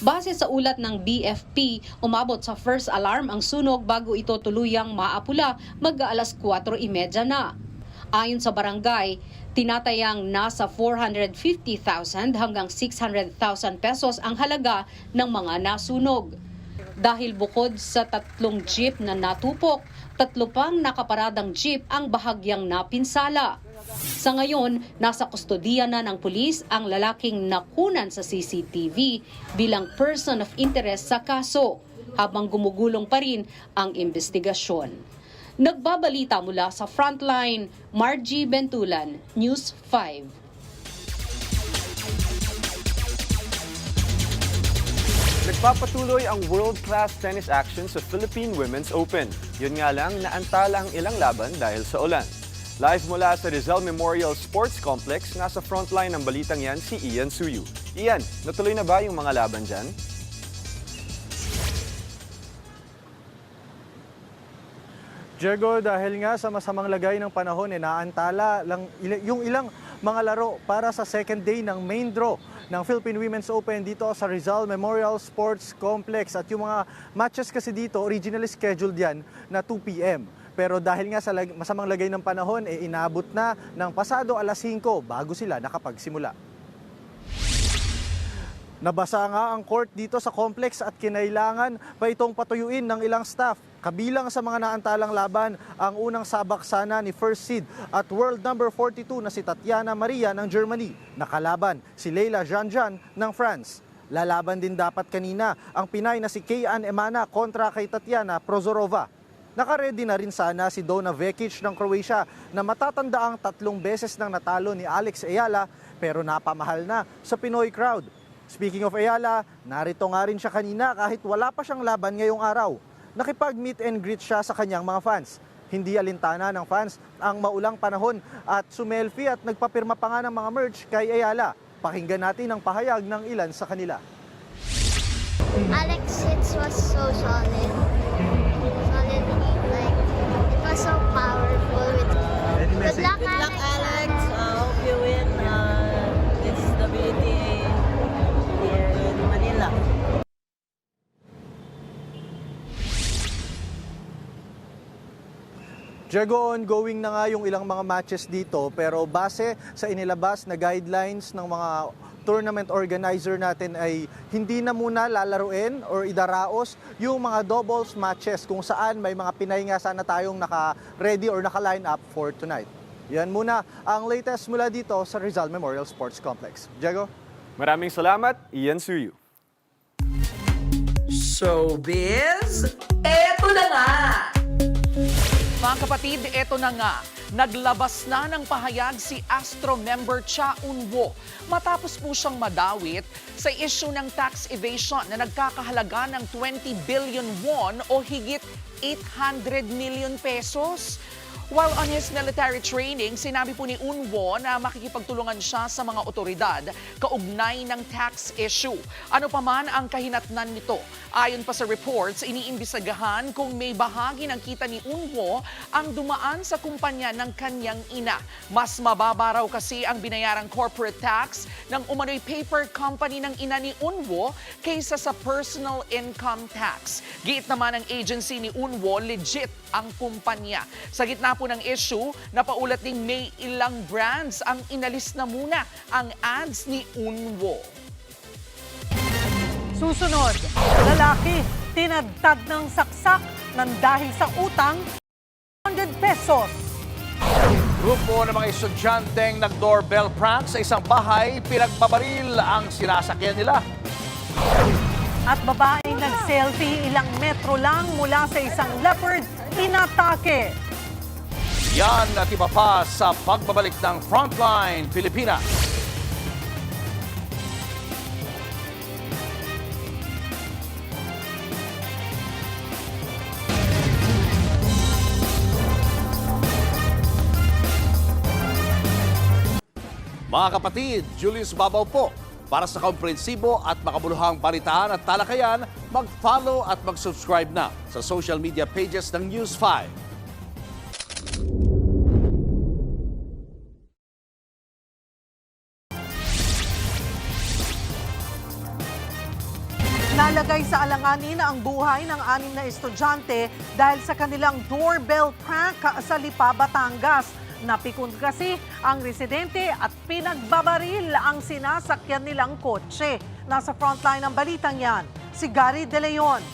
Base sa ulat ng BFP, umabot sa first alarm ang sunog bago ito tuluyang maapula mag-aalas 4:30 na. Ayon sa barangay, tinatayang nasa 450,000 hanggang 600,000 pesos ang halaga ng mga nasunog. Dahil bukod sa 3 jeep na natupok, 3 pang nakaparadang jeep ang bahagyang napinsala. Sa ngayon, nasa kustodiya na ng pulis ang lalaking nakunan sa CCTV bilang person of interest sa kaso, habang gumugulong pa rin ang investigasyon. Nagbabalita mula sa Frontline, Margie Bentulan, News 5. Nagpapatuloy ang world-class tennis action sa Philippine Women's Open. Yun nga lang, naantala ang ilang laban dahil sa ulan. Live mula sa Rizal Memorial Sports Complex, nasa frontline ng balitang yan si Ian Suyu. Ian, natuloy na ba yung mga laban dyan? Diego, dahil nga sa masamang lagay ng panahon, naantala lang yung ilang mga laro para sa second day ng main draw ng Philippine Women's Open dito sa Rizal Memorial Sports Complex. At yung mga matches kasi dito, originally scheduled yan na 2 p.m. Pero dahil nga sa masamang lagay ng panahon, inabot na ng pasado alas 5 bago sila nakapagsimula. Nabasa nga ang court dito sa complex at kinailangan pa itong patuyuin ng ilang staff. Kabilang sa mga naantalang laban ang unang sabaksana ni first seed at world number 42 na si Tatiana Maria ng Germany. Nakalaban si Leila Janjan ng France. Lalaban din dapat kanina ang Pinay na si Kay-Ann Emana kontra kay Tatiana Prozorova. Nakaredy na rin sana si Donna Vekic ng Croatia na matatandaang 3 beses nang natalo ni Alex Ayala pero napamahal na sa Pinoy crowd. Speaking of Ayala, narito nga rin siya kanina kahit wala pa siyang laban ngayong araw. Nakipag-meet and greet siya sa kanyang mga fans. Hindi alintana ng fans ang maulang panahon at sumelfie at nagpapirma pa nga ng mga merch kay Ayala. Pakinggan natin ang pahayag ng ilan sa kanila. Alex hits was so solid. Solid, like, it was so powerful. Good luck, Alex. Hope you win this WTA here in Manila. Diego, ongoing na nga yung ilang mga matches dito pero base sa inilabas na guidelines ng mga tournament organizer natin ay hindi na muna lalaruin or idaraos yung mga doubles matches kung saan may mga Pinay nga sana tayong naka-ready or naka-line up for tonight. Yan muna ang latest mula dito sa Rizal Memorial Sports Complex. Diego? Maraming salamat, Ian Suyu. Showbiz, eto na nga! Mga kapatid, eto na nga. Naglabas na ng pahayag si Astro member Cha Eun-woo matapos po siyang madawit sa issue ng tax evasion na nagkakahalaga ng 20 billion won o higit 800 million pesos. While on his military training, sinabi po ni Eun-woo na makikipagtulungan siya sa mga otoridad kaugnay ng tax issue. Ano pa man ang kahinatnan nito? Ayon pa sa reports, iniimbisagahan kung may bahagi ng kita ni Eun-woo ang dumaan sa kumpanya ng kanyang ina. Mas mababa raw kasi ang binayarang corporate tax ng umano'y paper company ng ina ni Eun-woo kaysa sa personal income tax. Giit naman ng agency ni Eun-woo, legit ang kumpanya. Sa gitna po ng issue, napaulat ding may ilang brands ang inalis na muna ang ads ni Eun-woo. Susunod, lalaki tinadtad ng saksak ng dahil sa utang 100 pesos. Grupo ng mga estudyanteng nag-doorbell prank sa isang bahay, pinagbabaril ang sinasakyan nila. At babaeng nag-selfie ilang metro lang mula sa isang leopard, inatake. Yan at iba pa sa pagbabalik ng Frontline Pilipinas. Mga kapatid, Julius Babaw po. Para sa komprehensibo at makabuluhang balitaan at talakayan, mag-follow at mag-subscribe na sa social media pages ng News 5. Nalagay sa alanganin ang buhay ng 6 na estudyante dahil sa kanilang doorbell prank sa Lipa, Batangas. Napikon kasi ang residente at pinagbabaril ang sinasakyan nilang kotse. Nasa frontline ng balitang yan, si Gary De Leon.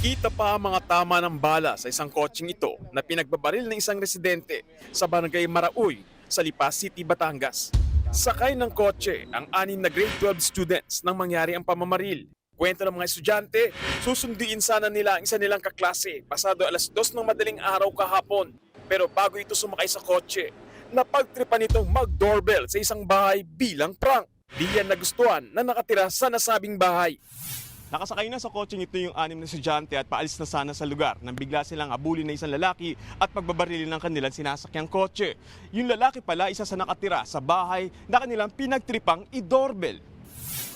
Kita pa ang mga tama ng bala sa isang kotseng ito na pinagbabaril ng isang residente sa Barangay Marauy sa Lipa City, Batangas. Sakay ng kotse ang 6 na grade 12 students nang mangyari ang pamamaril. Kwento ng mga estudyante, susunduin sana nila ang isa nilang kaklase pasado alas 2 ng madaling araw kahapon. Pero bago ito sumakay sa kotse, napagtripan itong mag-doorbell sa isang bahay bilang prank. Di yan nagustuhan na nakatira sa nasabing bahay. Nakasakay na sa kotseng ito yung 6 na estudyante at paalis na sana sa lugar nang bigla silang abulin ng isang lalaki at pagbabarilin ng kanilang sinasakyang kotse. Yung lalaki pala isa sa nakatira sa bahay na kanilang pinagtripang i-doorbell.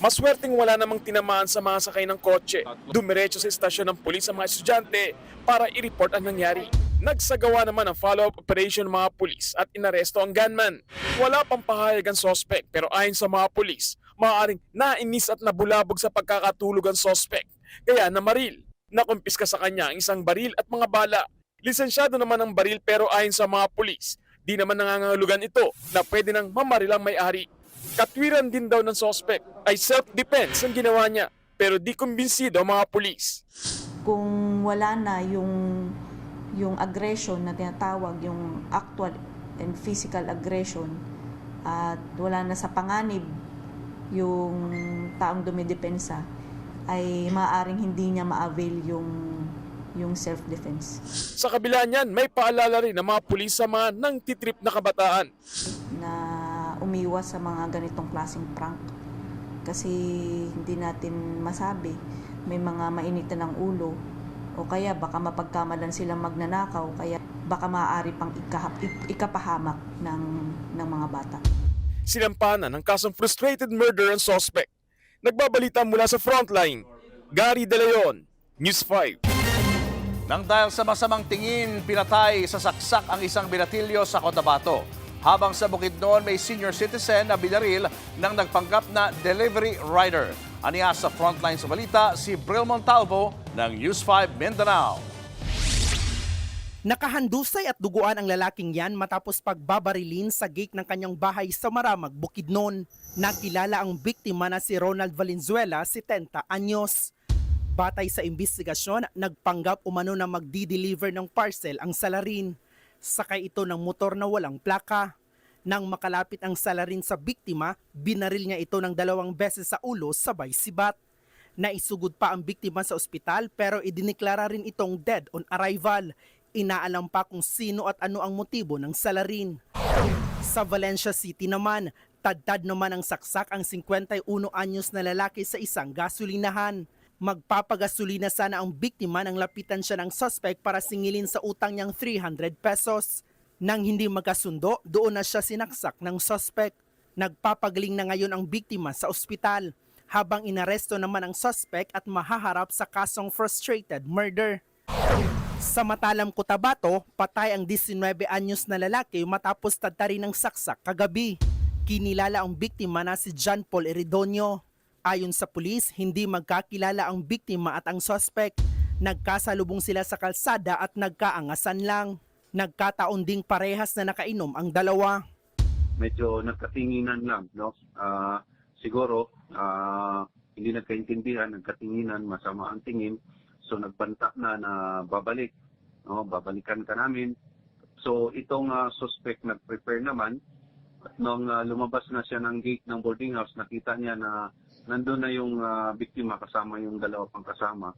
Maswerteng wala namang tinamaan sa mga sakay ng kotse. Dumiretso sa istasyon ng pulis ang mga estudyante para i-report ang nangyari. Nagsagawa naman ng follow-up operation ng mga pulis at inaresto ang gunman. Wala pang pahayag ang sospek pero ayon sa mga pulis, maaaring nainis at nabulabog sa pagkakatulog ang sospek. Kaya namaril. Nakumpiska sa kanya ang isang baril at mga bala. Lisensyado naman ang baril pero ayon sa mga pulis, di naman nangangahulugan ito na pwede nang mamaril ang may-ari. Katwiran din daw ng sospek ay self-defense ang ginawa niya pero di kumbinsido ang mga pulis. Kung wala na yung aggression na tinatawag, yung actual and physical aggression at wala na sa panganib yung taong dumidepensa, ay maaaring hindi niya ma-avail yung self-defense. Sa kabila niyan, may paalala rin ng mga pulis sa mga nangtitrip na kabataan Na umiwas sa mga ganitong klaseng prank kasi hindi natin masabi, may mga mainitan ng ulo o kaya baka mapagkamalan silang magnanakaw, kaya baka maaari pang ikapahamak ng mga bata. Sinampanan ng kasong frustrated murder ang suspect. Nagbabalita mula sa frontline, Gary De Leon, News 5. Nang dahil sa masamang tingin, pinatay sa saksak ang isang binatilyo sa Cotabato. Habang sa Bukidnon, may senior citizen na binaril ng nagpanggap na delivery rider. Aniya sa frontline sa balita, si Bril Montalvo ng News 5 Mindanao. Nakahandusay at duguan ang lalaking yan matapos pagbabarilin sa gate ng kanyang bahay sa Maramag, Bukidnon. Nakilala ang biktima na si Ronald Valenzuela, 70 anyos. Batay sa investigasyon, nagpanggap umano na magdi-deliver ng parcel ang salarin. Sakay ito ng motor na walang plaka. Nang makalapit ang salarin sa biktima, binaril niya ito ng 2 beses sa ulo sabay sibat. Naisugod pa ang biktima sa ospital pero idineklara rin itong dead on arrival. Inaalam pa kung sino at ano ang motibo ng salarin. Sa Valencia City naman, tadtad naman ang saksak ang 51 anyos na lalaki sa isang gasolinahan. Magpapagasolina sana ang biktima nang lapitan siya ng suspect para singilin sa utang niyang 300 pesos. Nang hindi magkasundo, doon na siya sinaksak ng suspect. Nagpapagaling na ngayon ang biktima sa ospital, habang inaresto naman ang suspect at mahaharap sa kasong frustrated murder. Sa Matalam, Cotabato, patay ang 19 anyos na lalaki matapos tadtarin ng saksak kagabi. Kinilala ang biktima na si John Paul Eridonio. Ayon sa pulis, hindi magkakilala ang biktima at ang suspect. Nagkasalubong sila sa kalsada at nagkaangasan lang. Nagkataon ding parehas na nakainom ang dalawa. Medyo nagkatinginan lang, no? Siguro, hindi nagkaintindihan, nagkatinginan, masama ang tingin. So nagbanta na babalik, no? Babalikan ka namin. So itong suspect nag-prepare naman. At nung lumabas na siya ng gate ng boarding house, nakita niya na nandun na yung biktima kasama yung 2 pang kasama.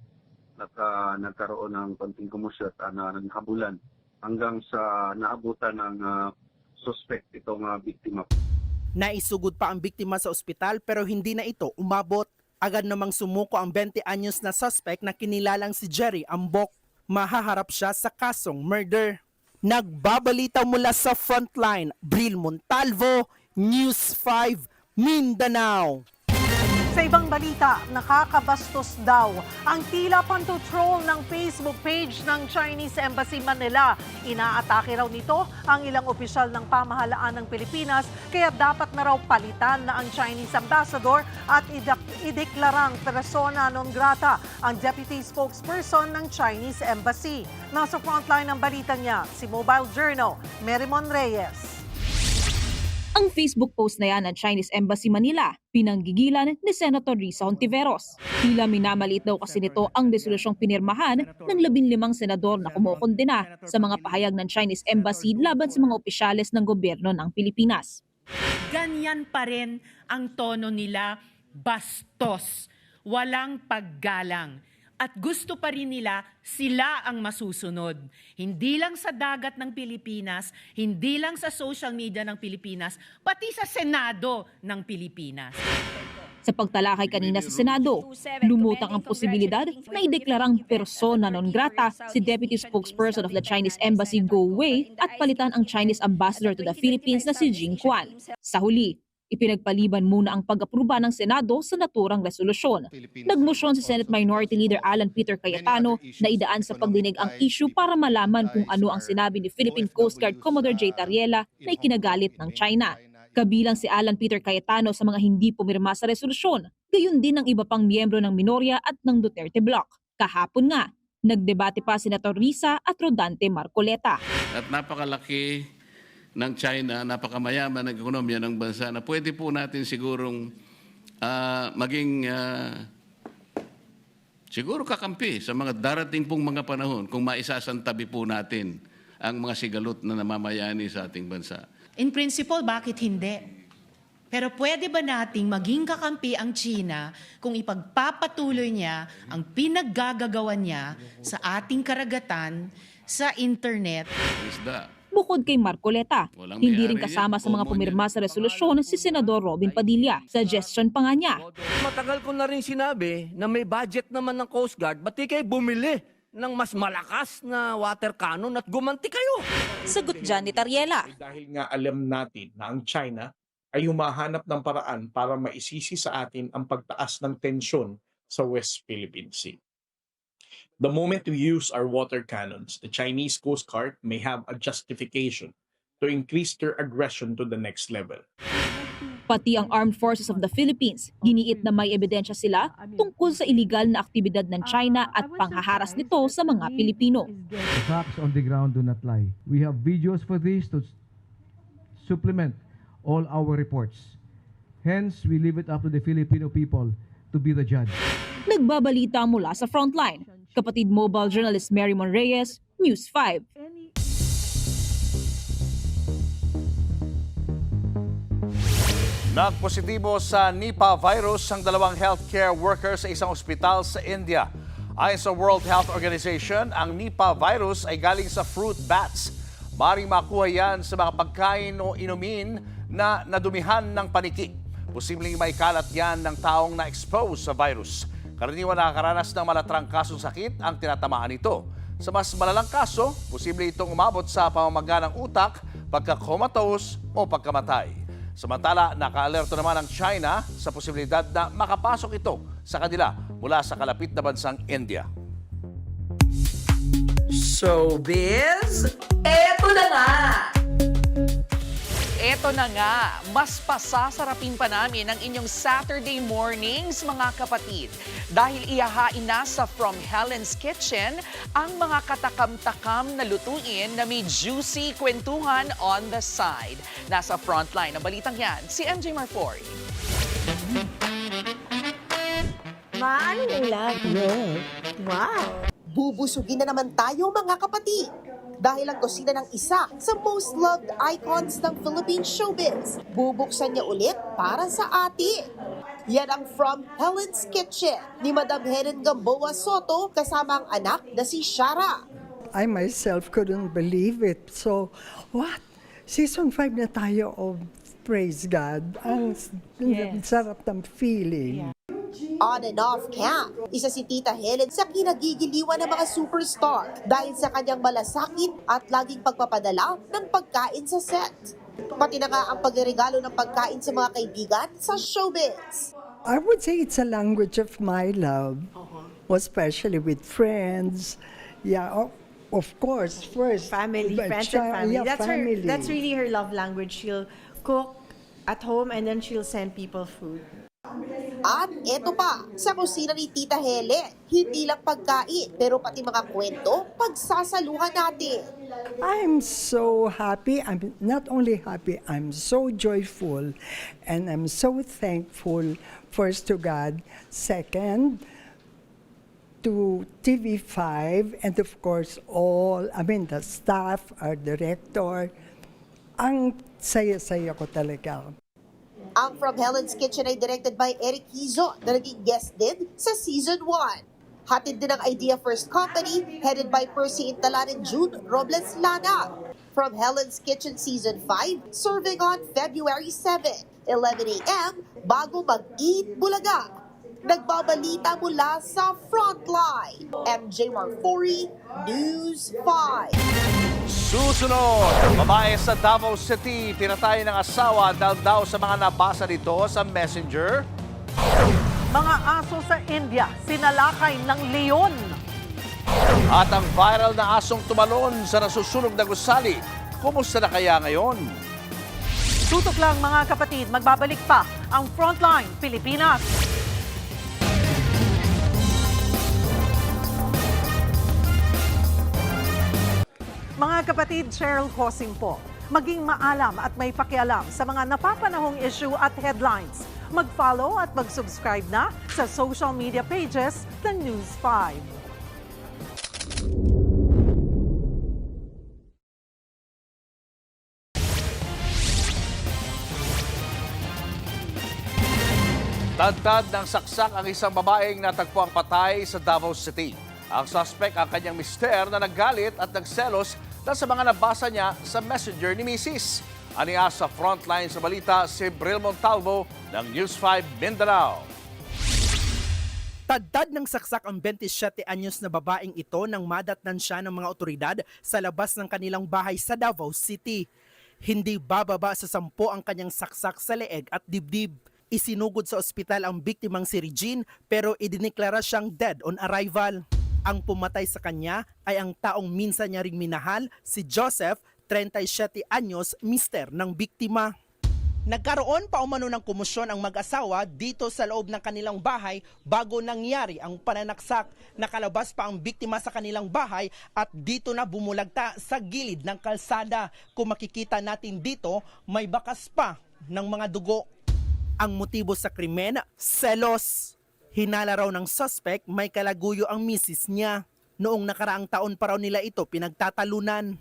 Nagkaroon ng konting kumusyon at naghabulan hanggang sa naabutan ng suspect itong biktima. Naisugod pa ang biktima sa ospital pero hindi na ito umabot. Agad namang sumuko ang 20 anyos na suspect na kinilalang si Jerry Ambok. Mahaharap siya sa kasong murder. Nagbabalita mula sa frontline, Bril Montalvo, News 5 Mindanao. Sa ibang balita, nakakabastos daw ang tila pantutrol ng Facebook page ng Chinese Embassy Manila. Inaatake raw nito ang ilang opisyal ng pamahalaan ng Pilipinas, kaya dapat na raw palitan na ang Chinese ambassador at ideklarang persona non grata ang deputy spokesperson ng Chinese Embassy. Nasa frontline ng balita niya, si Mobile Journal, Merimon Reyes. Ang Facebook post na yan ng Chinese Embassy Manila, pinanggigilan ni Senator Risa Hontiveros. Tila minamaliit daw kasi nito ang resolusyong pinirmahan ng 15 senador na kumokondena sa mga pahayag ng Chinese Embassy laban sa mga opisyales ng gobyerno ng Pilipinas. Ganyan pa rin ang tono nila, bastos, walang paggalang. At gusto pa rin nila sila ang masusunod. Hindi lang sa dagat ng Pilipinas, hindi lang sa social media ng Pilipinas, pati sa Senado ng Pilipinas. Sa pagtalakay kanina sa Senado, lumutang ang posibilidad na ideklarang persona non grata si Deputy Spokesperson of the Chinese Embassy Go Wei at palitan ang Chinese Ambassador to the Philippines na si Jing Quan. Sa huli, ipinagpaliban muna ang pag-apruba ng Senado sa naturang resolusyon. Nagmosyon si Senate Minority Leader Alan Peter Cayetano na idaan sa pagdinig ang issue para malaman kung ano ang sinabi ni Philippine Coast Guard Commodore J. Tariela na ikinagalit ng China. Kabilang si Alan Peter Cayetano sa mga hindi pumirma sa resolusyon, gayon din ang iba pang miyembro ng Minoria at ng Duterte Bloc. Kahapon nga, nagdebate pa Senator Risa at Rodante Marcoleta. At napakalaki ng China, napakamayaman ng ekonomiya ng bansa na pwede po natin sigurong maging siguro kakampi sa mga darating pong mga panahon kung maisasantabi po natin ang mga sigalot na namamayani sa ating bansa. In principle, bakit hindi? Pero pwede ba nating maging kakampi ang China kung ipagpapatuloy niya ang pinaggagawan niya sa ating karagatan, sa internet? Isda. Bukod kay Marcoleta, hindi rin kasama sa mga pumirma sa resolusyon si Senador Robin Padilla. Suggestion pa nga niya. Matagal ko na rin sinabi na may budget naman ng Coast Guard, ba't di kayo bumili ng mas malakas na water cannon at gumanti kayo? Sagot dyan ni Tariela. Dahil nga alam natin na ang China ay humahanap ng paraan para maisisi sa atin ang pagtaas ng tensyon sa West Philippine Sea. The moment we use our water cannons, the Chinese Coast Guard may have a justification to increase their aggression to the next level. Pati ang Armed Forces of the Philippines, giniit na may ebidensya sila tungkol sa iligal na aktibidad ng China at panghaharas nito sa mga Pilipino. The facts on the ground do not lie. We have videos for this to supplement all our reports. Hence, we leave it up to the Filipino people to be the judge. Nagbabalita mula sa frontline. Kapatid Mobile Journalist Merimon Reyes, News 5. Nagpositibo sa Nipah virus ang 2 healthcare workers sa isang ospital sa India. Ayon sa World Health Organization, ang Nipah virus ay galing sa fruit bats. Maring makuha yan sa mga pagkain o inumin na nadumihan ng paniki. Posibleng may kalat yan ng taong na-expose sa virus. Karaniwan nakakaranas ng malatrang kasong sakit ang tinatamaan nito. Sa mas malalang kaso, posible itong umabot sa pamamaga ng utak, pagka-comatose o pagkamatay. Samantala, naka-alerto naman ang China sa posibilidad na makapasok ito sa kanila mula sa kalapit na bansang India. Showbiz, eto na nga! Eto na nga, mas pasasarapin pa namin ang inyong Saturday mornings, mga kapatid. Dahil ihahain na sa From Helen's Kitchen ang mga katakam-takam na lutuin na may juicy kwentuhan on the side. Nasa frontline ng balitang yan, si MJ Marfori. Maaning ulam. Wow! Bubusugin na naman tayo, mga kapatid. Dahil ang kusina ng isa sa most loved icons ng Philippine showbiz, bubuksan niya ulit para sa atin. Yan ang From Helen's Kitchen ni Madam Helen Gamboa Soto kasama ang anak na si Shara. I myself couldn't believe it. So, what? Season 5 na tayo of Praise God. Ang sarap ng feeling. On and off cam, isa si Tita Helen sa kinagigiliwan ng mga superstar dahil sa kanyang malasakit at laging pagpapadala ng pagkain sa set. Pati na nga ang pagregalo ng pagkain sa mga kaibigan sa showbiz. I would say it's a language of my love, especially with friends. Yeah, of course, first. Family, but friends and family. Yeah, family. That's really her love language. She'll cook at home and then she'll send people food. At eto pa, sa kusina ni Tita Hele, hindi lang pagkain, pero pati mga kwento, pagsasaluhan natin. I'm so happy. I'm not only happy, I'm so joyful. And I'm so thankful, first to God, second to TV5, and of course the staff, our director. Ang saya-saya ko talaga. Ang From Helen's Kitchen ay directed by Eric Hizon na naging guest din sa Season 1. Hatid din ang Idea First Company, headed by Percy Intalan and June Robles Lana. From Helen's Kitchen Season 5, serving on February 7, 11 a.m. bago mag-eat Bulaga. Nagbabalita mula sa Frontline. MJ Marfori, News 5. Susunod, babae sa Davao City, pinatay ng asawa dahil daw sa mga nabasa nito sa Messenger. Mga aso sa India, sinalakay ng leon. At ang viral na asong tumalon sa nasusunog na gusali. Kumusta na kaya ngayon? Tutok lang mga kapatid, magbabalik pa ang Frontline Pilipinas. Mga kapatid, Cheryl Cosim po. Maging maalam at may pakialam sa mga napapanahong issue at headlines. Mag-follow at mag-subscribe na sa social media pages ng News 5. Tadtad ng saksak ang isang babaeng natagpuang patay sa Davao City. Ang suspect ang kanyang mister na naggalit at nagselos dahil sa mga nabasa niya sa messenger ni Mrs. Aniya sa Frontline sa balita si Bril Montalvo ng News 5 Mindanao. Tadtad ng saksak ang 27 anyos na babaeng ito nang madatnan siya ng mga otoridad sa labas ng kanilang bahay sa Davao City. Hindi bababa sa 10 ang kanyang saksak sa leeg at dibdib. Isinugod sa ospital ang biktimang si Regine pero idineklara siyang dead on arrival. Ang pumatay sa kanya ay ang taong minsan niya ring minahal, si Joseph, 37 anyos, mister ng biktima. Nagkaroon pa umano ng komosyon ang mag-asawa dito sa loob ng kanilang bahay bago nangyari ang pananaksak. Nakalabas pa ang biktima sa kanilang bahay at dito na bumulagta sa gilid ng kalsada. Kung makikita natin dito, may bakas pa ng mga dugo. Ang motibo sa krimen, selos. Hinala raw ng suspect may kalaguyo ang misis niya. Noong nakaraang taon pa raw nila ito pinagtatalunan.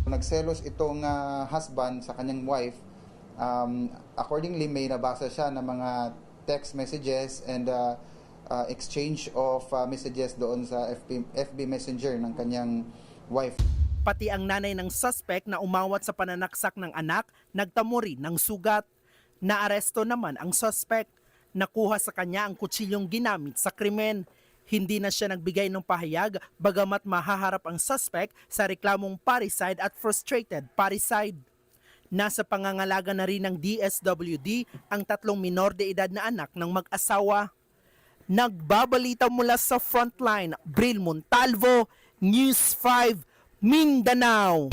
Nagselos itong husband sa kanyang wife. Accordingly, may nabasa siya ng mga text messages and exchange of messages doon sa FB Messenger ng kanyang wife. Pati ang nanay ng suspect na umawat sa pananaksak ng anak, nagtamo rin ng sugat. Naaresto naman ang suspect. Nakuha sa kanya ang kutsilyong ginamit sa krimen. Hindi na siya nagbigay ng pahayag bagamat mahaharap ang suspect sa reklamong parricide at frustrated parricide. Nasa pangangalaga na rin ng DSWD ang 3 minor de edad na anak ng mag-asawa. Nagbabalita mula sa Frontline, Bril Montalvo, News 5, Mindanao.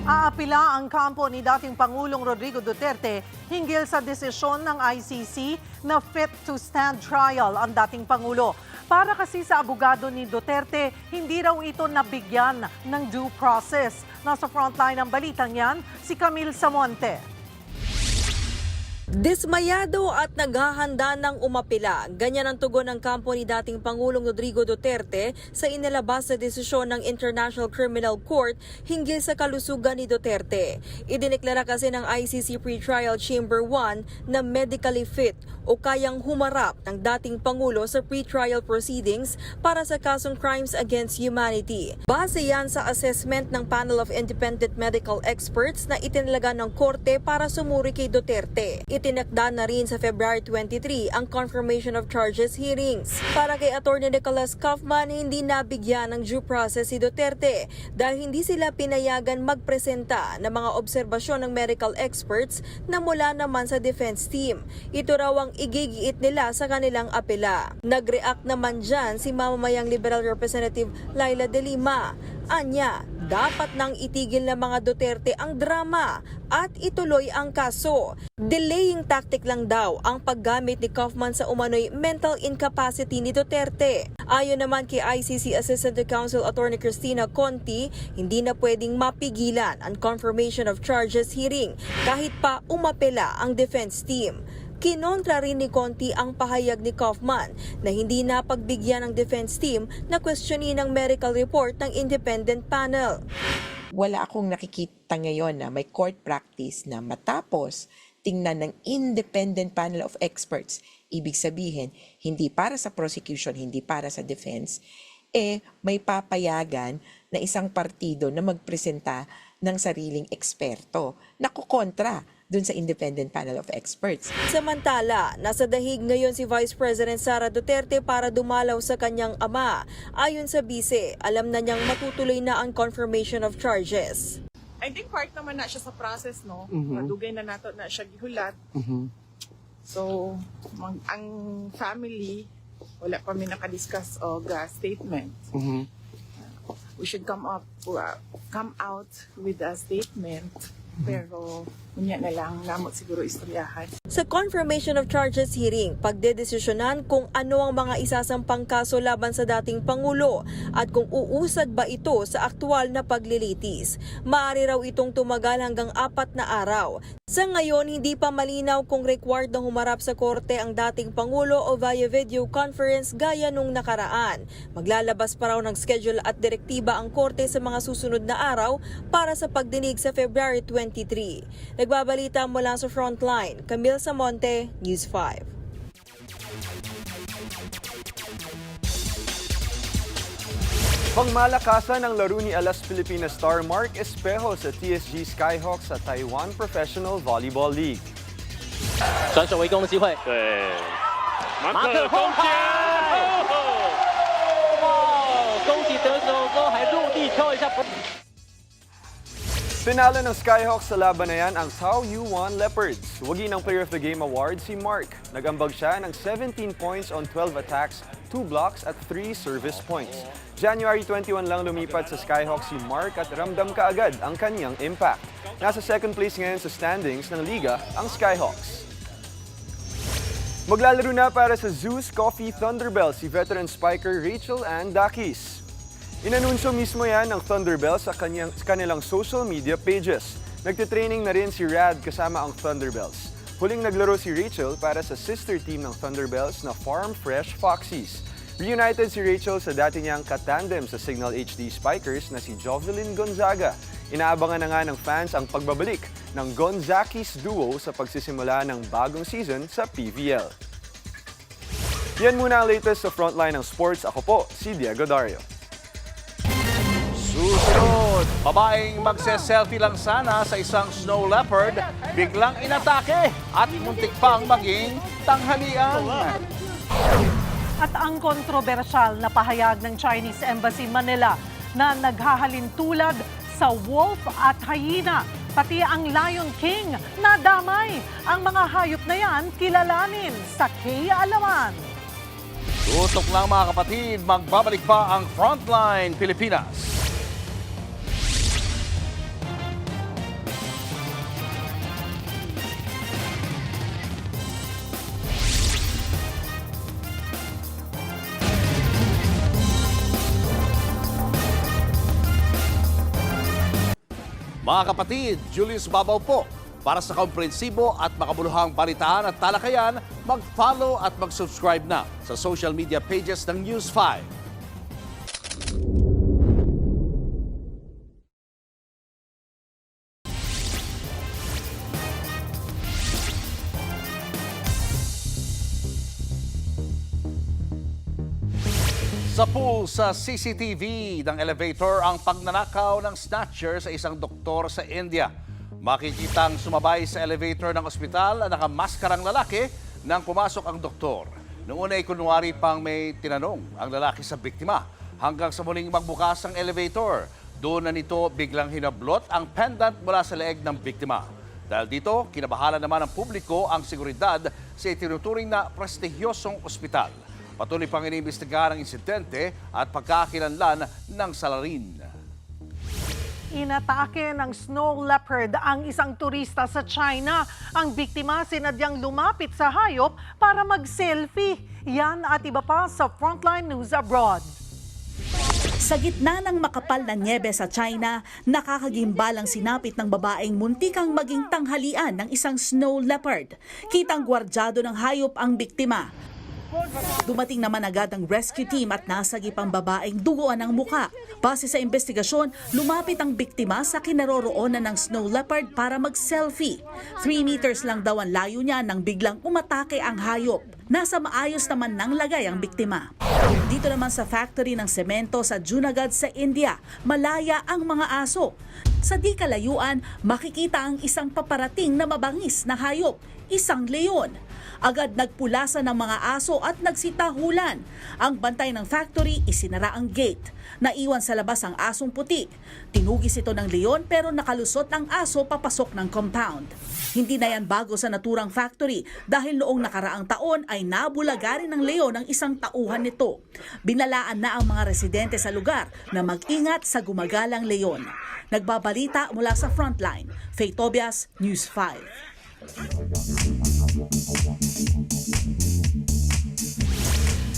Aapila ang kampo ni dating Pangulong Rodrigo Duterte hinggil sa desisyon ng ICC na fit to stand trial ang dating Pangulo. Para kasi sa abogado ni Duterte, hindi raw ito nabigyan ng due process. Nasa frontline ng balitang yan, si Camille Samonte. Dismayado at naghahanda ng umapila. Ganyan ang tugon ng kampo ni dating Pangulong Rodrigo Duterte sa inilabas na desisyon ng International Criminal Court hinggil sa kalusugan ni Duterte. Idineklara kasi ng ICC Pretrial Chamber 1 na medically fit o kayang humarap ng dating Pangulo sa pretrial proceedings para sa kasong crimes against humanity. Base yan sa assessment ng panel of independent medical experts na itinalaga ng korte para sumuri kay Duterte. Itinakda na rin sa February 23 ang confirmation of charges hearings. Para kay Atty. Nicholas Kaufman, hindi nabigyan ng due process si Duterte dahil hindi sila pinayagan magpresenta ng mga obserbasyon ng medical experts na mula naman sa defense team. Ito raw ang igigiit nila sa kanilang apela. Nag-react naman dyan si mamamayang Liberal Representative Laila De Lima. Anya, dapat nang itigil ng mga Duterte ang drama at ituloy ang kaso. Delaying tactic lang daw ang paggamit ni Kaufman sa umano'y mental incapacity ni Duterte. Ayon naman kay ICC Assistant to Counsel Attorney Cristina Conti, hindi na pwedeng mapigilan ang confirmation of charges hearing kahit pa umapela ang defense team. Kinontra rin ni Conti ang pahayag ni Kaufman na hindi napagbigyan ng defense team na questionin ang medical report ng independent panel. Wala akong nakikita ngayon na may court practice na matapos tingnan ng independent panel of experts. Ibig sabihin, hindi para sa prosecution, hindi para sa defense, may papayagan na isang partido na magpresenta ng sariling eksperto na kukontra dun sa independent panel of experts. Samantala, nasa dahig ngayon si Vice President Sara Duterte para dumalaw sa kanyang ama. Ayon sa bise, alam na niyang matutuloy na ang confirmation of charges. I think part naman na siya sa process, no? Madugay na nato na siya gihulat. So, ang family, wala pa mi nakadiscuss og statement. We should come out with a statement. Pero, unya na lang, namot siguro istoryahan. Sa confirmation of charges hearing, pagdedesisyonan kung ano ang mga isasampang kaso laban sa dating Pangulo at kung uusad ba ito sa aktwal na paglilitis. Maaari raw itong tumagal hanggang 4 na araw. Sa ngayon, hindi pa malinaw kung required na humarap sa korte ang dating Pangulo o via video conference gaya nung nakaraan. Maglalabas pa raw ng schedule at direktiba ang korte sa mga susunod na araw para sa pagdinig sa February 23. Nagbabalita mula sa Frontline, Camille Samonte, News 5. Pangmalakasan ng laro ni Alas Pilipinas star Mark Espejo sa TSG Skyhawks sa Taiwan Professional Volleyball League. 转守为攻的机会，对，马可轰拍，哇！恭喜得手之后还落地敲一下。 Pinalo ng Skyhawks sa laban na yan ang Tao U1 Leopards. Wagi ng Player of the Game award si Mark. Nagambag siya ng 17 points on 12 attacks, 2 blocks at 3 service points. January 21 lang lumipat sa Skyhawks si Mark at ramdam kaagad ang kanyang impact. Nasa second place ngayon sa standings ng liga ang Skyhawks. Maglalaro na para sa Zeus Coffee Thunderbell si veteran spiker Rachel Ann Dakis. Inanunsyo mismo yan ng Thunderbell sa kanilang social media pages. Nagtitraining na rin si Rad kasama ang Thunderbells. Huling naglaro si Rachel para sa sister team ng Thunderbells na Farm Fresh Foxies. Reunited si Rachel sa dati niyang katandem sa Signal HD Spikers na si Jovelyn Gonzaga. Inaabangan na nga ng fans ang pagbabalik ng Gonzakis duo sa pagsisimula ng bagong season sa PVL. Yan muna ang latest sa Frontline ng Sports. Ako po, si Diego Dario. Susunod, babaeng magse-selfie lang sana sa isang snow leopard, biglang inatake at muntik pang maging tanghalian. At ang kontrobersyal na pahayag ng Chinese Embassy Manila na naghahalin tulad sa wolf at hyena, pati ang Lion King na damay. Ang mga hayop na yan kilalanin sa K-Alaman. Tutok lang mga kapatid, magbabalik pa ang Frontline Pilipinas. Mga kapatid, Julius Babaw po. Para sa komprehensibo at makabuluhang balitaan at talakayan, mag-follow at mag-subscribe na sa social media pages ng News 5. Sa pool sa CCTV ng elevator ang pagnanakaw ng snatcher sa isang doktor sa India. Makikitang sumabay sa elevator ng ospital ang nakamaskarang lalaki nang pumasok ang doktor. Noong una ay kunwari pang may tinanong ang lalaki sa biktima hanggang sa muling magbukas ang elevator. Doon na nito biglang hinablot ang pendant mula sa leeg ng biktima. Dahil dito, kinabahala naman ng publiko ang seguridad sa itinuturing na prestigyosong ospital. Patuloy pang iniimbestigahan ang insidente at pagkakakilanlan ng salarin. Inatake ng snow leopard ang isang turista sa China. Ang biktima sinadyang lumapit sa hayop para mag-selfie. Yan at iba pa sa Frontline News Abroad. Sa gitna ng makapal na nyebe sa China, nakakagimbalang sinapit ng babaeng muntikang maging tanghalian ng isang snow leopard. Kitang gwardyado ng hayop ang biktima. Dumating naman agad ang rescue team at nasagip ang babaeng duguan ng muka. Base sa investigasyon, lumapit ang biktima sa kinaroroonan ng snow leopard para mag-selfie. 3 meters lang daw ang layo niya nang biglang umatake ang hayop. Nasa maayos naman ng lagay ang biktima. Dito naman sa factory ng semento sa Junagadh sa India, malaya ang mga aso. Sa di kalayuan, makikita ang isang paparating na mabangis na hayop, isang leon. Agad nagpulasan ng mga aso at nagsitahulan. Ang bantay ng factory, isinara ang gate. Naiwan sa labas ang asong puti. Tinugis ito ng leon pero nakalusot ang aso papasok ng compound. Hindi na yan bago sa naturang factory dahil noong nakaraang taon ay nabulagari ng leon ang isang tauhan nito. Binalaan na ang mga residente sa lugar na mag-ingat sa gumagalang leon. Nagbabalita mula sa Frontline, Faye Tobias, News 5.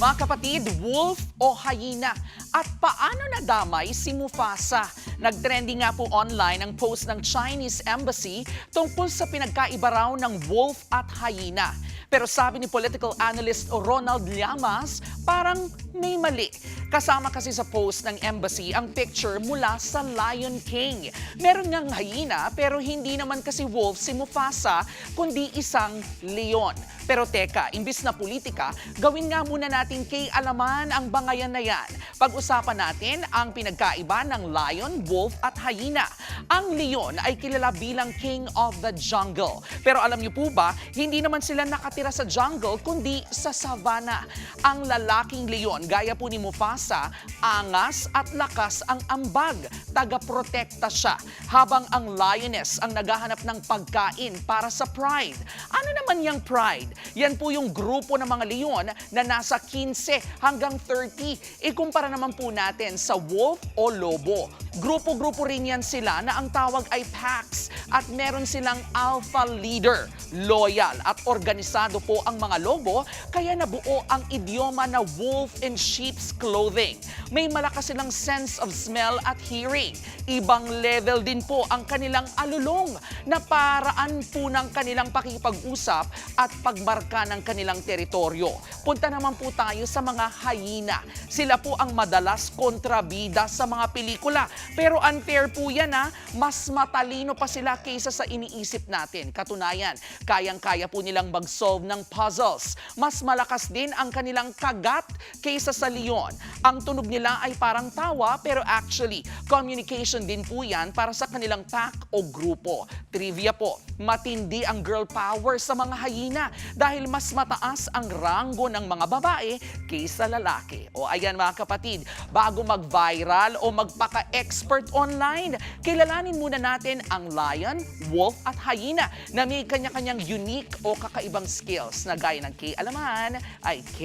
Mga kapatid, wolf o hyena? At paano nadamay si Mufasa? Nagtrending nga po online ang post ng Chinese Embassy tungkol sa pinagkaiba raw ng wolf at hyena. Pero sabi ni political analyst Ronald Llamas, parang may mali. Kasama kasi sa post ng embassy ang picture mula sa Lion King. Meron ngang hyena pero hindi naman kasi wolf si Mufasa kundi isang leon. Pero teka, imbis na politika, gawin nga muna natin kay alaman ang bangayan na yan. Pag-usapan natin ang pinagkaiba ng lion, wolf at hyena. Ang leon ay kilala bilang king of the jungle. Pero alam niyo po ba, hindi naman sila nakatira sa jungle kundi sa savannah. Ang lalaking leon, gaya po ni Mufasa, angas at lakas ang ambag. Taga-protekta siya. Habang ang lioness ang naghahanap ng pagkain para sa pride. Ano naman yung pride? Yan po yung grupo ng mga leon na nasa 15 hanggang 30. Ikumpara naman po natin sa wolf o lobo. Grupo-grupo rin yan sila na ang tawag ay packs at meron silang alpha leader. Loyal at organisado po ang mga lobo kaya nabuo ang idioma na wolf in sheep's clothing. May malakas silang sense of smell at hearing. Ibang level din po ang kanilang alulong na paraan po ng kanilang pakikipag-usap at pagmarka ng kanilang teritoryo. Punta naman po tayo sa mga hyena. Sila po ang madalas kontrabida sa mga pelikula. Pero unfair po yan mas matalino pa sila kaysa sa iniisip natin. Katunayan, kayang-kaya po nilang mag-solve ng puzzles. Mas malakas din ang kanilang kagat kaysa sa leon. Ang tunog nila ay parang tawa pero actually, communication din po yan para sa kanilang pack o grupo. Trivia po, matindi ang girl power sa mga hyena dahil mas mataas ang ranggo ng mga babae kaysa lalaki. O ayan mga kapatid, bago mag-viral o magpaka-expert online, kilalanin muna natin ang lion, wolf at hyena na may kanya-kanyang unique o kakaibang skills na gaya ng K alaman ay K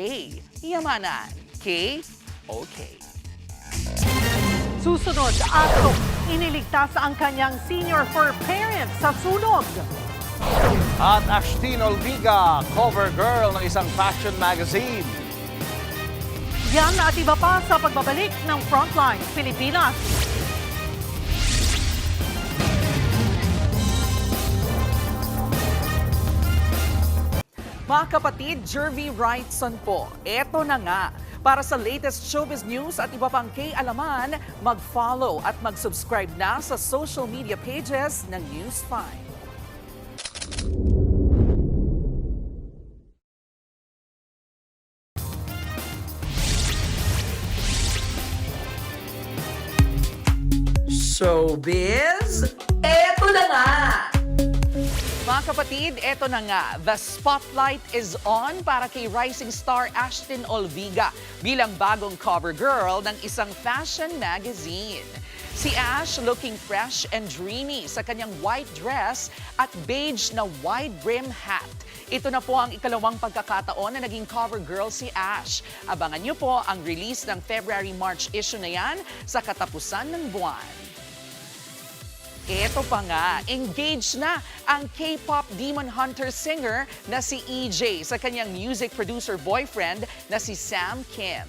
yamanan. K, okay. Susunod, aso, iniligtas ang kanyang senior fur parent sa sunog. At Ashtin Olviga, cover girl ng isang fashion magazine. Yan at iba pa sa pagbabalik ng Frontline Pilipinas. Mga kapatid, Jervy Wrightson po. Eto na nga. Para sa latest showbiz news at iba pang K-alaman, mag-follow at mag-subscribe na sa social media pages ng News 5. Showbiz, eto na nga! Mga kapatid, eto na nga, the spotlight is on para kay rising star Ashton Olviga bilang bagong cover girl ng isang fashion magazine. Si Ash looking fresh and dreamy sa kanyang white dress at beige na wide brim hat. Ito na po ang ikalawang pagkakataon na naging cover girl si Ash. Abangan niyo po ang release ng February-March issue na yan sa katapusan ng buwan. Ito pa nga, engaged na ang K-pop demon hunter singer na si EJ sa kanyang music producer boyfriend na si Sam Kim.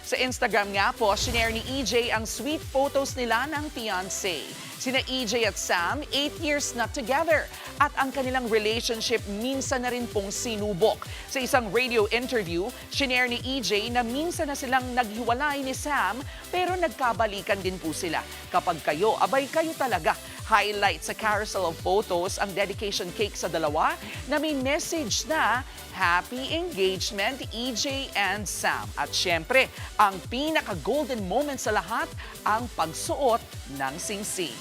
Sa Instagram nga po, shinare ni EJ ang sweet photos nila ng fiancé. Sina EJ at Sam, 8 years na together at ang kanilang relationship minsan na rin pong sinubok. Sa isang radio interview, shinare ni EJ na minsan na silang naghiwalay ni Sam pero nagkabalikan din po sila. Kapag kayo, abay kayo talaga. Highlight sa carousel of photos ang dedication cake sa dalawa na may message na Happy Engagement EJ and Sam. At syempre, ang pinaka-golden moment sa lahat, ang pagsuot ng singsing.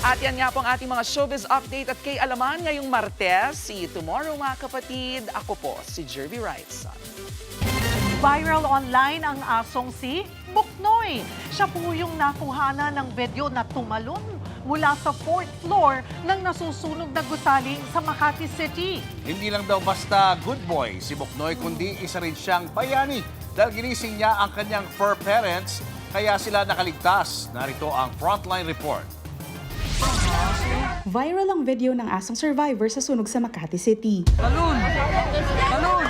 At yan nga po ang ating mga showbiz update at kay alaman ngayong Martes. See you tomorrow mga kapatid. Ako po si Jervy Wrightson. Viral online ang asong si Buknoy. Siya po yung nakuhana ng video na tumalon mula sa 4th floor ng nasusunog na gusali sa Makati City. Hindi lang daw basta good boy si Buknoy, kundi isa rin siyang bayani dahil ginising niya ang kanyang fur parents kaya sila nakaligtas. Narito ang Frontline Report. Viral ang video ng asong survivor sa sunog sa Makati City. Talon! Talon!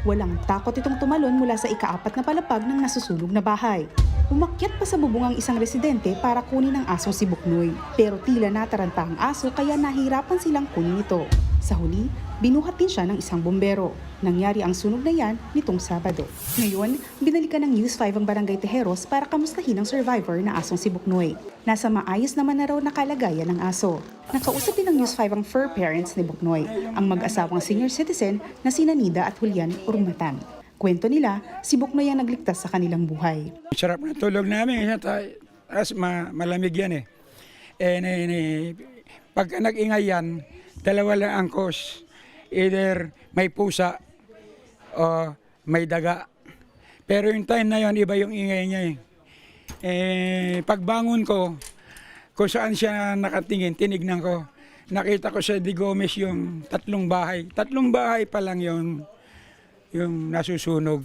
Walang takot itong tumalon mula sa ika-4 na palapag ng nasusunog na bahay. Umakyat pa sa bubong ang isang residente para kunin ang asong si Buknoy. Pero tila nataranta ang aso kaya nahirapan silang kunin ito. Sa huli, binuhat din siya ng isang bombero. Nangyari ang sunog na yan nitong Sabado. Ngayon, binalikan ng News 5 ang Barangay Tejeros para kamustahin ang survivor na asong si Buknoy. Nasa maayos naman na raw na kalagayan ng aso. Nakausap din ng News 5 ang fur parents ni Buknoy, ang mag-asawang senior citizen na sina Nida at Julian Urmatan. Kwento nila, si Buknoy ang nagligtas sa kanilang buhay. Sarap na tulog namin, malamig yan eh. Pagka nag-ingay yan, dalawa lang ang cause. Either may pusa o may daga. Pero yung time na yon iba yung ingay niya pagbangon ko, kung saan siya nakatingin, tinignan ko. Nakita ko sa Di Gomez yung 3 bahay. 3 bahay pa lang yung nasusunog.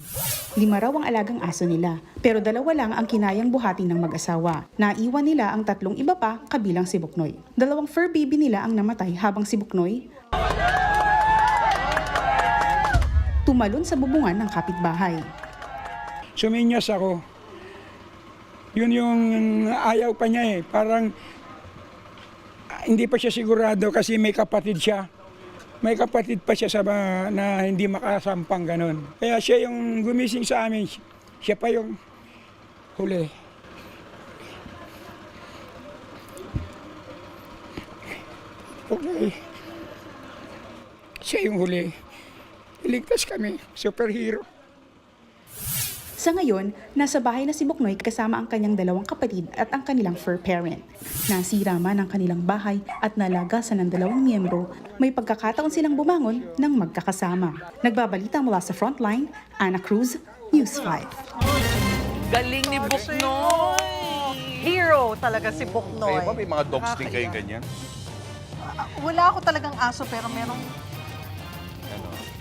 5 raw ang alagang aso nila, pero 2 lang ang kinayang buhatin ng mag-asawa. Naiwan nila ang 3 iba pa kabilang si Buknoy. 2 fur baby nila ang namatay habang si Buknoy tumalon sa bubungan ng kapitbahay. Suminyas ako. Yun yung ayaw pa niya Parang hindi pa siya sigurado kasi may kapatid siya. May kapatid pa siya na hindi makasampang ganun. Kaya siya yung gumising sa amin. Siya pa yung huli. Okay. Siya yung huli. Iligtas kami. Superhero. Sa ngayon, nasa bahay na si Buknoy kasama ang kanyang 2 kapatid at ang kanilang fur parent. Nasira man ang kanilang bahay at nalagasan ng 2 miyembro, may pagkakataon silang bumangon ng magkakasama. Nagbabalita mula sa Frontline, Ana Cruz, News 5. Galing ni Buknoy! Hero talaga si Buknoy. May mga dogs din kayong ganyan? Wala ako talagang aso pero meron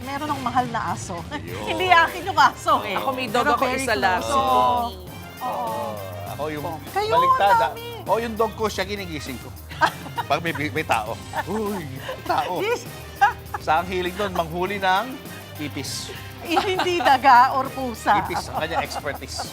ng mahal na aso. Hindi akin yung aso Ako may dog ako isa lang. Si Pony. Ako yung Kayo, baliktad. dami. Yung dog ko, siya ginigising ko. Pag may tao. Uy, tao. Sa ang hilig doon, manghuli ng ipis. Hindi daga or pusa. Ipis, ang kanya expertise.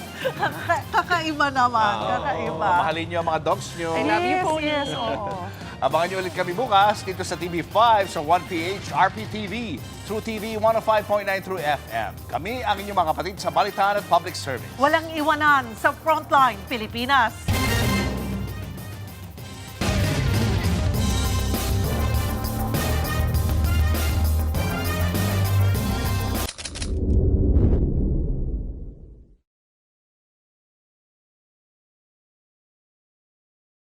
Kakaiba naman, kakaiba. Mahalin niyo ang mga dogs niyo. I love you, Pony. Yes, oo. Abangan niyo ulit kami bukas dito sa TV5 sa 1PH RPTV, True TV 105.9 through FM. Kami ang inyong mga kapatid sa balitaan at public service. Walang iwanan sa Frontline Pilipinas.